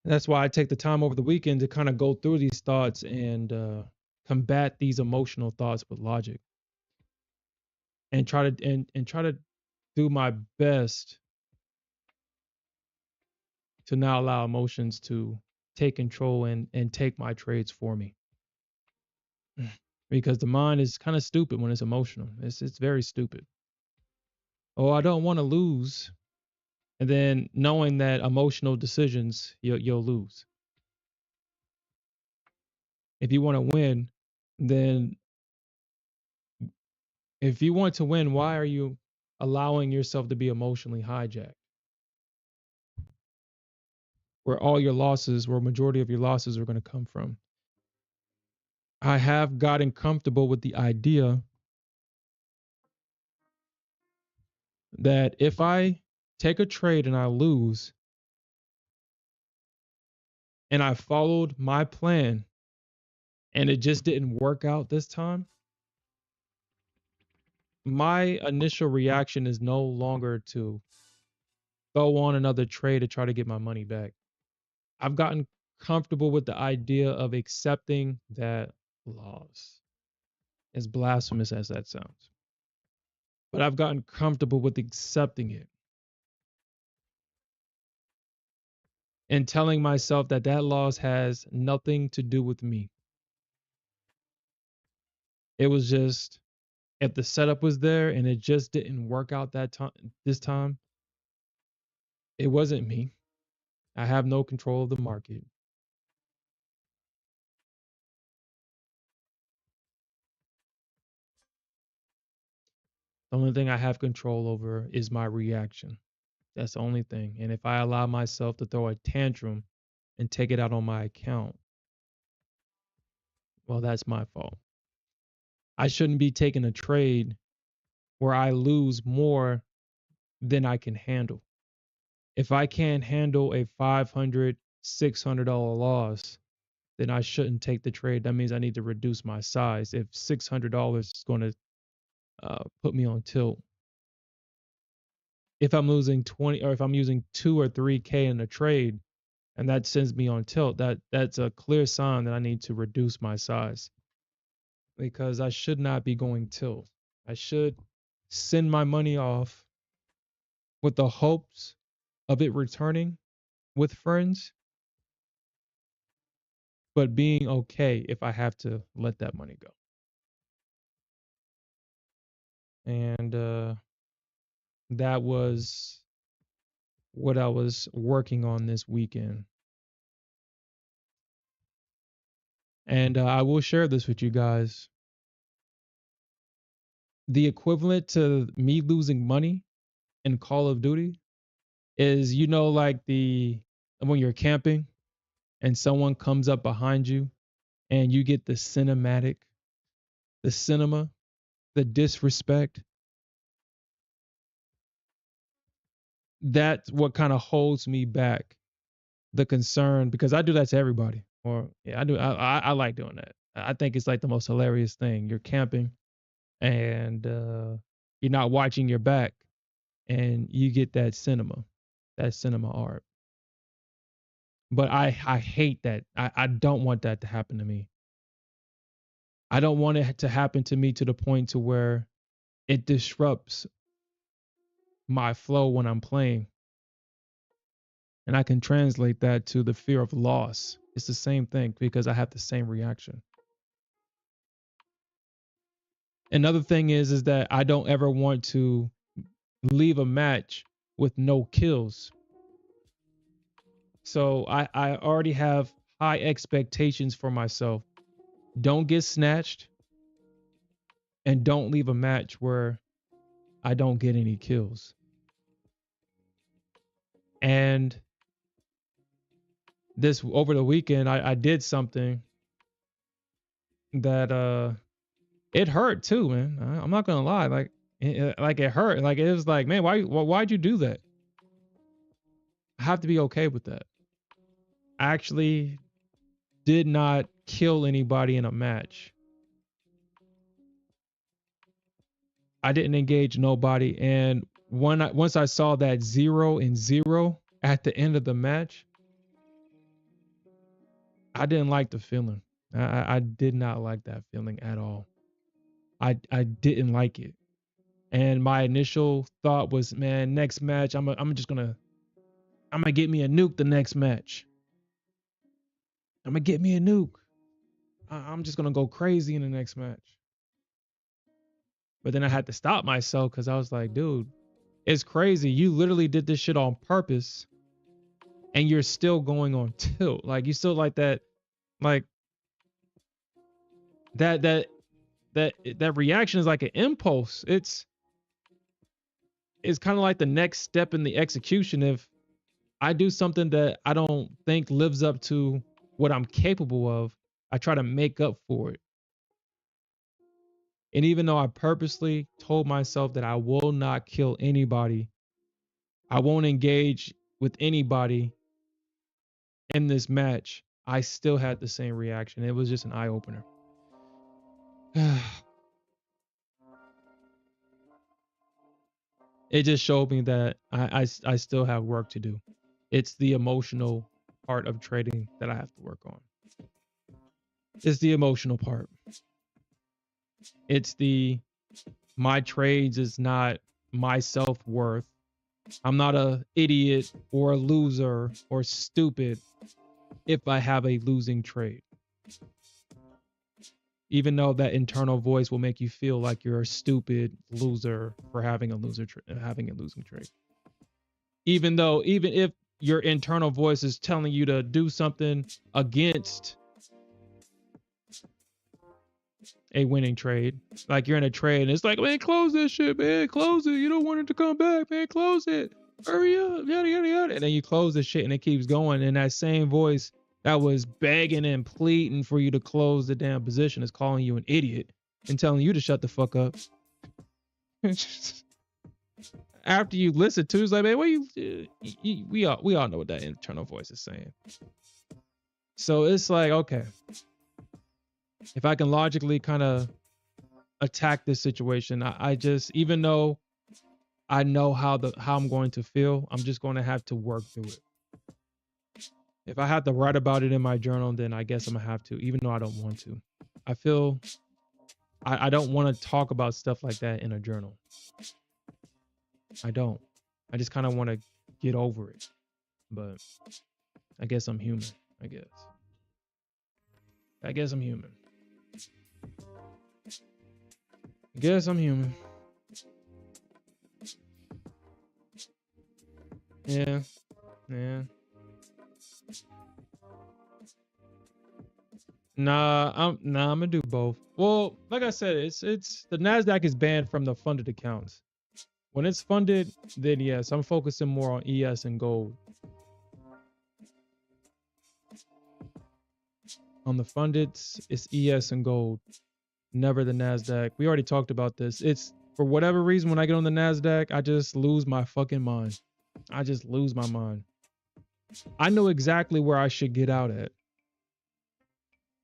That's why I take the time over the weekend to kind of go through these thoughts and combat these emotional thoughts with logic, and try to do my best to not allow emotions to take control and take my trades for me. Because the mind is kind of stupid when it's emotional. It's very stupid. Oh, I don't want to lose, and then knowing that emotional decisions you'll lose. If you want to win, then if you want to win, why are you allowing yourself to be emotionally hijacked? Where all your losses, where a majority of your losses are going to come from. I have gotten comfortable with the idea that if I take a trade and I lose, and I followed my plan and it just didn't work out this time, my initial reaction is no longer to throw on another trade to try to get my money back. I've gotten comfortable with the idea of accepting that loss, as blasphemous as that sounds. But I've gotten comfortable with accepting it and telling myself that that loss has nothing to do with me. It was just, if the setup was there and it just didn't work out that time this time, it wasn't me. I have no control of the market. The only thing I have control over is my reaction. That's the only thing. And if I allow myself to throw a tantrum and take it out on my account, well, that's my fault. I shouldn't be taking a trade where I lose more than I can handle. If I can't handle a $500, $600 loss, then I shouldn't take the trade. That means I need to reduce my size. If $600 is going to put me on tilt, if I'm losing 20, or if I'm using 2 or 3K in a trade and that sends me on tilt, that's a clear sign that I need to reduce my size, because I should not be going tilt. I should send my money off with the hopes of it returning with friends, but being okay if I have to let that money go. And that was what I was working on this weekend. And I will share this with you guys. The equivalent to me losing money in Call of Duty is, like when you're camping and someone comes up behind you and you get the cinematic, the cinema, the disrespect. That's what kind of holds me back. The concern, because I do that to everybody. Or yeah, I do. I like doing that. I think it's like the most hilarious thing. You're camping and you're not watching your back, and you get that cinema art. But I hate that. I don't want that to happen to me. I don't want it to happen to me to the point to where it disrupts my flow when I'm playing. And I can translate that to the fear of loss. It's the same thing because I have the same reaction. Another thing is that I don't ever want to leave a match with no kills. So I already have high expectations for myself. Don't get snatched, and don't leave a match where I don't get any kills. And this over the weekend, I did something that It hurt too, man. I'm not gonna lie. Like it hurt. Like it was like, man, why'd you do that? I have to be okay with that. I actually did not kill anybody in a match. I didn't engage nobody. And once I saw that 0-0 at the end of the match, I didn't like the feeling. I did not like that feeling at all. I didn't like it. And my initial thought was, man, next match, I'm gonna get me a nuke the next match. I'm gonna get me a nuke. I'm just gonna go crazy in the next match. But then I had to stop myself because I was like, dude, it's crazy. You literally did this shit on purpose and you're still going on tilt. Like you still like that, like that reaction is like an impulse. It's kind of like the next step in the execution. If I do something that I don't think lives up to what I'm capable of, I try to make up for it. And even though I purposely told myself that I will not kill anybody, I won't engage with anybody in this match, I still had the same reaction. It was just an eye opener. It just showed me that I still have work to do. It's the emotional part of trading that I have to work on. It's the emotional part. It's my trades is not my self-worth. I'm not a idiot or a loser or stupid if I have a losing trade. Even though that internal voice will make you feel like you're a stupid loser for having a losing trade. Even if your internal voice is telling you to do something against a winning trade, like you're in a trade and it's like, man, close this shit, man, close it. You don't want it to come back, man, close it. Hurry up, yada yada yada. And then you close the shit and it keeps going. And that same voice that was begging and pleading for you to close the damn position is calling you an idiot and telling you to shut the fuck up. After you listen to, it's like, man, we all know what that internal voice is saying. So it's like, okay, if I can logically kind of attack this situation, I just, even though I know how I'm going to feel, I'm just going to have to work through it. If I have to write about it in my journal, then I guess I'm gonna have to, even though I don't want to. I feel I don't want to talk about stuff like that in a journal. I don't. I just kind of want to get over it. But I guess I'm human. I guess I'm human. Yeah. Nah, I'm gonna do both. Well, like I said, it's the Nasdaq is banned from the funded accounts. When it's funded, then yes, I'm focusing more on ES and gold. On the funded, it's ES and gold, never the Nasdaq. We already talked about this. It's for whatever reason when I get on the Nasdaq, I just lose my fucking mind. I just lose my mind. I know exactly where I should get out at.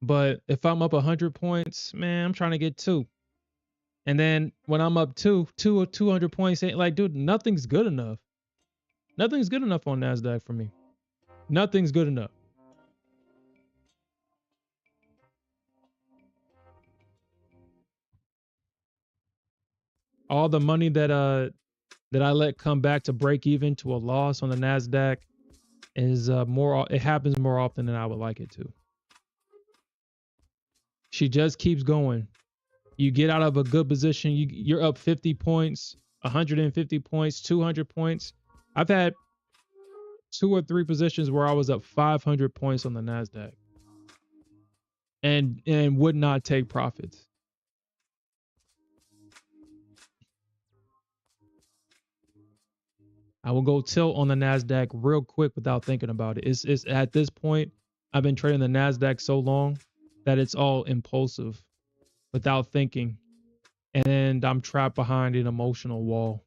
But if I'm up 100 points, man, I'm trying to get 2. And then when I'm up 2 or 200 points, ain't like, dude, nothing's good enough. Nothing's good enough on Nasdaq for me. Nothing's good enough. All the money that I let come back to break even to a loss on the Nasdaq is it happens more often than I would like it to. She just keeps going. You get out of a good position, you're up 50 points, 150 points, 200 points. I've had 2 or 3 positions where I was up 500 points on the Nasdaq and would not take profits. I will go tilt on the Nasdaq real quick without thinking about it. It's at this point, I've been trading the Nasdaq so long that it's all impulsive. without thinking. And I'm trapped behind an emotional wall.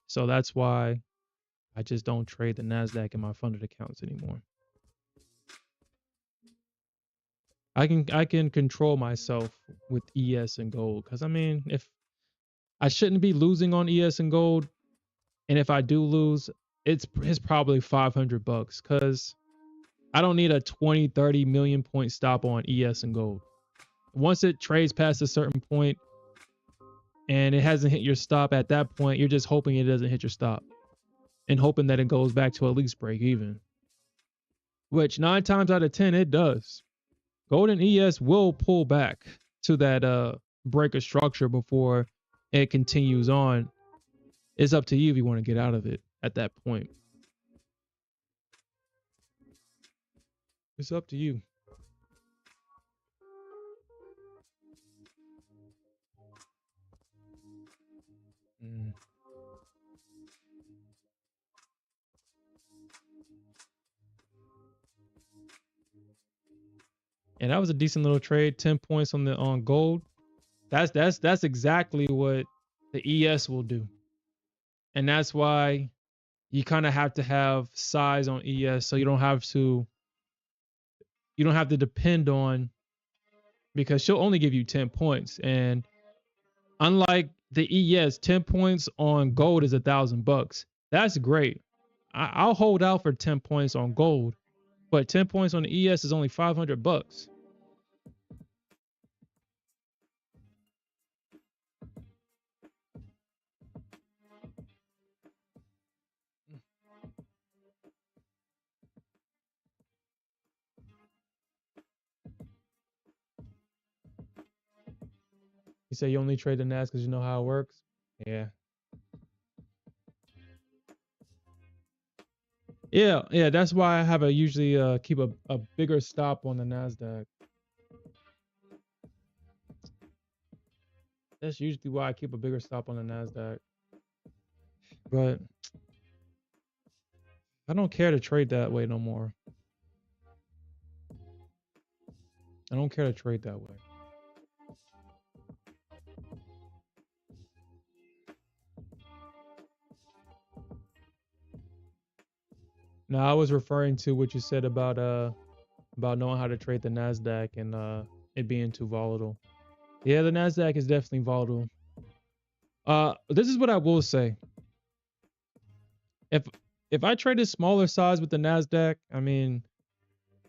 So that's why I just don't trade the Nasdaq in my funded accounts anymore. I can control myself with ES and gold, because I mean, if I shouldn't be losing on ES and gold, and if I do lose, it's probably $500, because I don't need a 20, 30 million point stop on ES and gold. Once it trades past a certain point and it hasn't hit your stop at that point, you're just hoping it doesn't hit your stop and hoping that it goes back to at least break even, which 9 times out of 10 it does. Gold and ES will pull back to that breaker structure before it continues on. It's up to you if you want to get out of it at that point. It's up to you. Mm. And that was a decent little trade. 10 points on gold. That's exactly what the ES will do. And that's why you kind of have to have size on ES, so you don't have to depend on, because she'll only give you 10 points. And unlike the ES, 10 points on gold is $1,000. That's great. I'll hold out for 10 points on gold, but 10 points on the ES is only $500. You say you only trade the NAS because you know how it works? Yeah. Yeah, that's why I have a usually keep a bigger stop on the Nasdaq. That's usually why I keep a bigger stop on the Nasdaq. But I don't care to trade that way no more. I don't care to trade that way. No, I was referring to what you said about knowing how to trade the Nasdaq and it being too volatile. Yeah, the Nasdaq is definitely volatile. This is what I will say. If if I traded smaller size with the Nasdaq, I mean,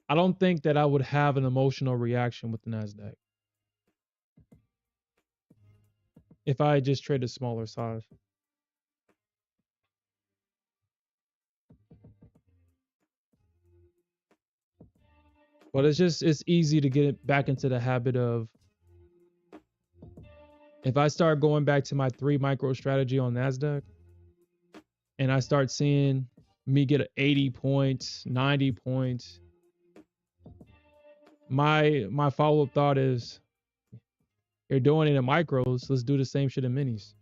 I don't think that I would have an emotional reaction with the Nasdaq if I just traded smaller size. But it's easy to get back into the habit of, if I start going back to my 3 micro strategy on Nasdaq and I start seeing me get 80 points, 90 points, my follow-up thought is, you're doing it in micros, let's do the same shit in minis.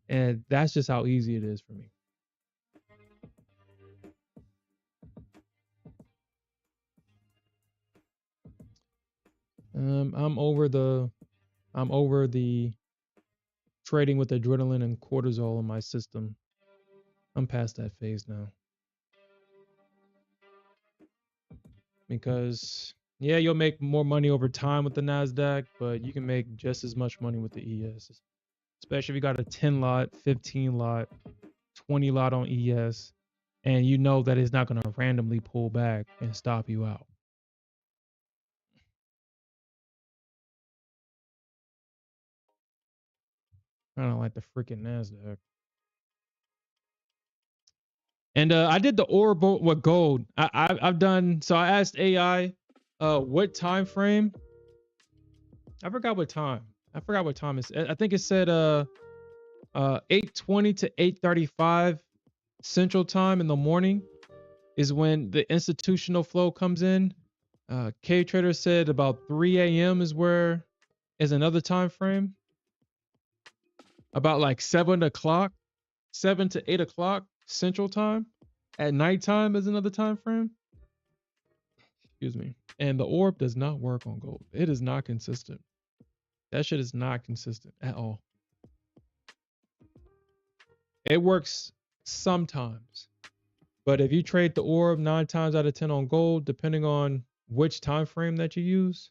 And that's just how easy it is for me. I'm over the trading with adrenaline and cortisol in my system. I'm past that phase now. Because yeah, you'll make more money over time with the Nasdaq, but you can make just as much money with the ES. Especially if you got a 10 lot, 15 lot, 20 lot on ES, and you know that it's not going to randomly pull back and stop you out. I don't like the freaking Nasdaq. And I did the Orbital with gold. I've done, so I asked AI what time frame. I forgot what time. I forgot what time it's. I think it said 8:20 to 8:35 Central Time in the morning is when the institutional flow comes in. K Trader said about 3 a.m. is another time frame. About like 7 o'clock, 7 to 8 o'clock Central Time at nighttime is another time frame. Excuse me. And the orb does not work on gold. It is not consistent. That shit is not consistent at all. It works sometimes. But if you trade the orb 9 times out of 10 on gold, depending on which time frame that you use,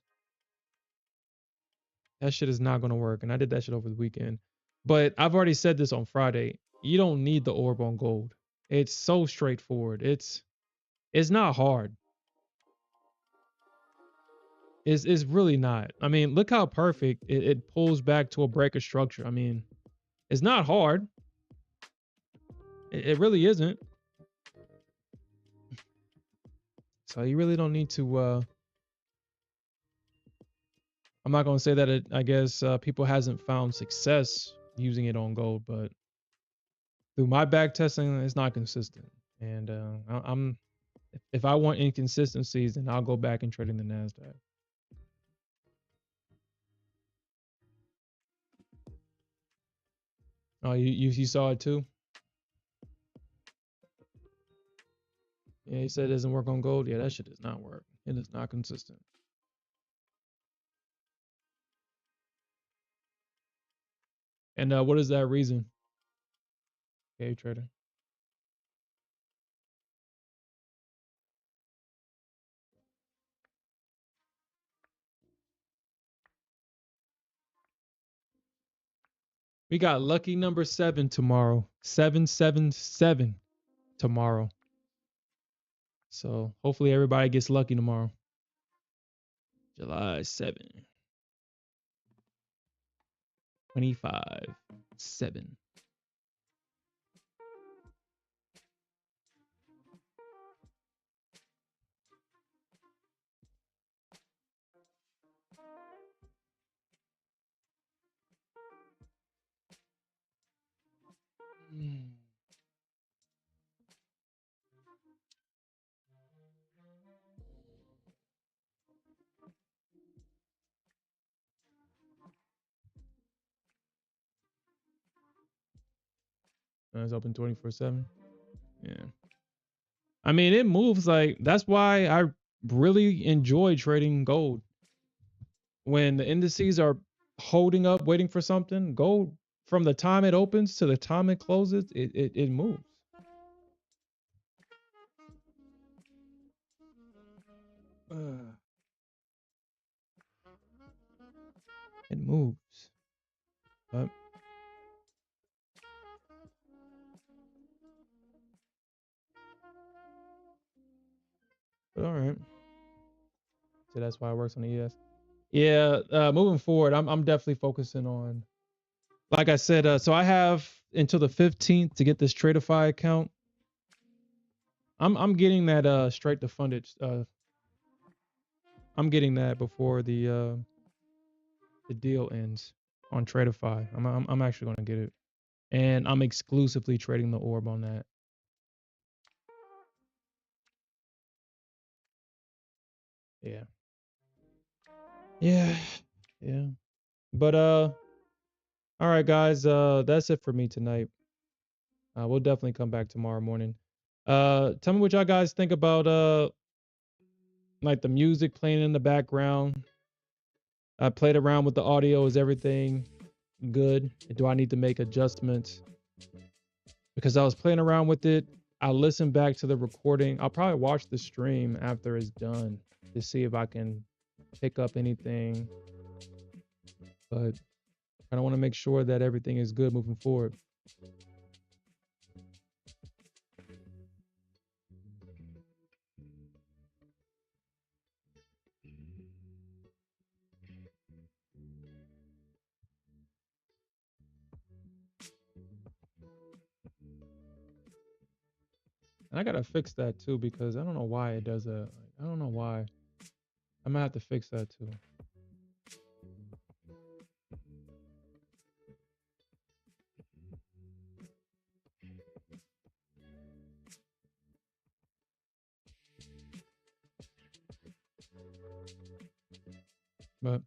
that shit is not going to work. And I did that shit over the weekend. But I've already said this on Friday. You don't need the orb on gold. It's so straightforward. It's not hard. It's really not. I mean, look how perfect it pulls back to a breaker structure. I mean, it's not hard. It really isn't. So you really don't need to I'm not going to say that I guess people hasn't found success using it on gold, but through my back testing, it's not consistent. And I'm if I want inconsistencies, then I'll go back and trade in the Nasdaq. Oh, you saw it too? Yeah, he said it doesn't work on gold. Yeah, that shit does not work. It is not consistent. And what is that reason? Okay, trader. We got lucky number 7 tomorrow. 777 tomorrow. So hopefully everybody gets lucky tomorrow. July 7. 25. 7. It's open 24/7. Yeah. I mean, it moves like that's why I really enjoy trading gold. When the indices are holding up, waiting for something, gold from the time it opens to the time it closes, it moves. It moves. But all right. So that's why it works on the ES. Yeah, moving forward, I'm definitely focusing on, like I said, so I have until the 15th to get this Tradeify account. I'm getting that straight to funded. I'm getting that before the deal ends on Tradeify. I'm actually going to get it, and I'm exclusively trading the orb on that. Yeah. Yeah. Yeah. But all right, guys. That's it for me tonight. We'll definitely come back tomorrow morning. Tell me what y'all guys think about like the music playing in the background. I played around with the audio. Is everything good? Do I need to make adjustments? Because I was playing around with it. I'll listen back to the recording. I'll probably watch the stream after it's done to see if I can pick up anything. But I don't want to make sure that everything is good moving forward. And I gotta fix that too because I don't know why it does that. I don't know why. I'm gonna have to fix that too. But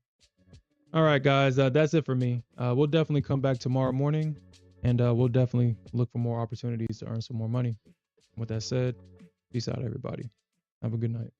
all right, guys, that's it for me. We'll definitely come back tomorrow morning, and we'll definitely look for more opportunities to earn some more money. With that said, peace out, everybody. Have a good night.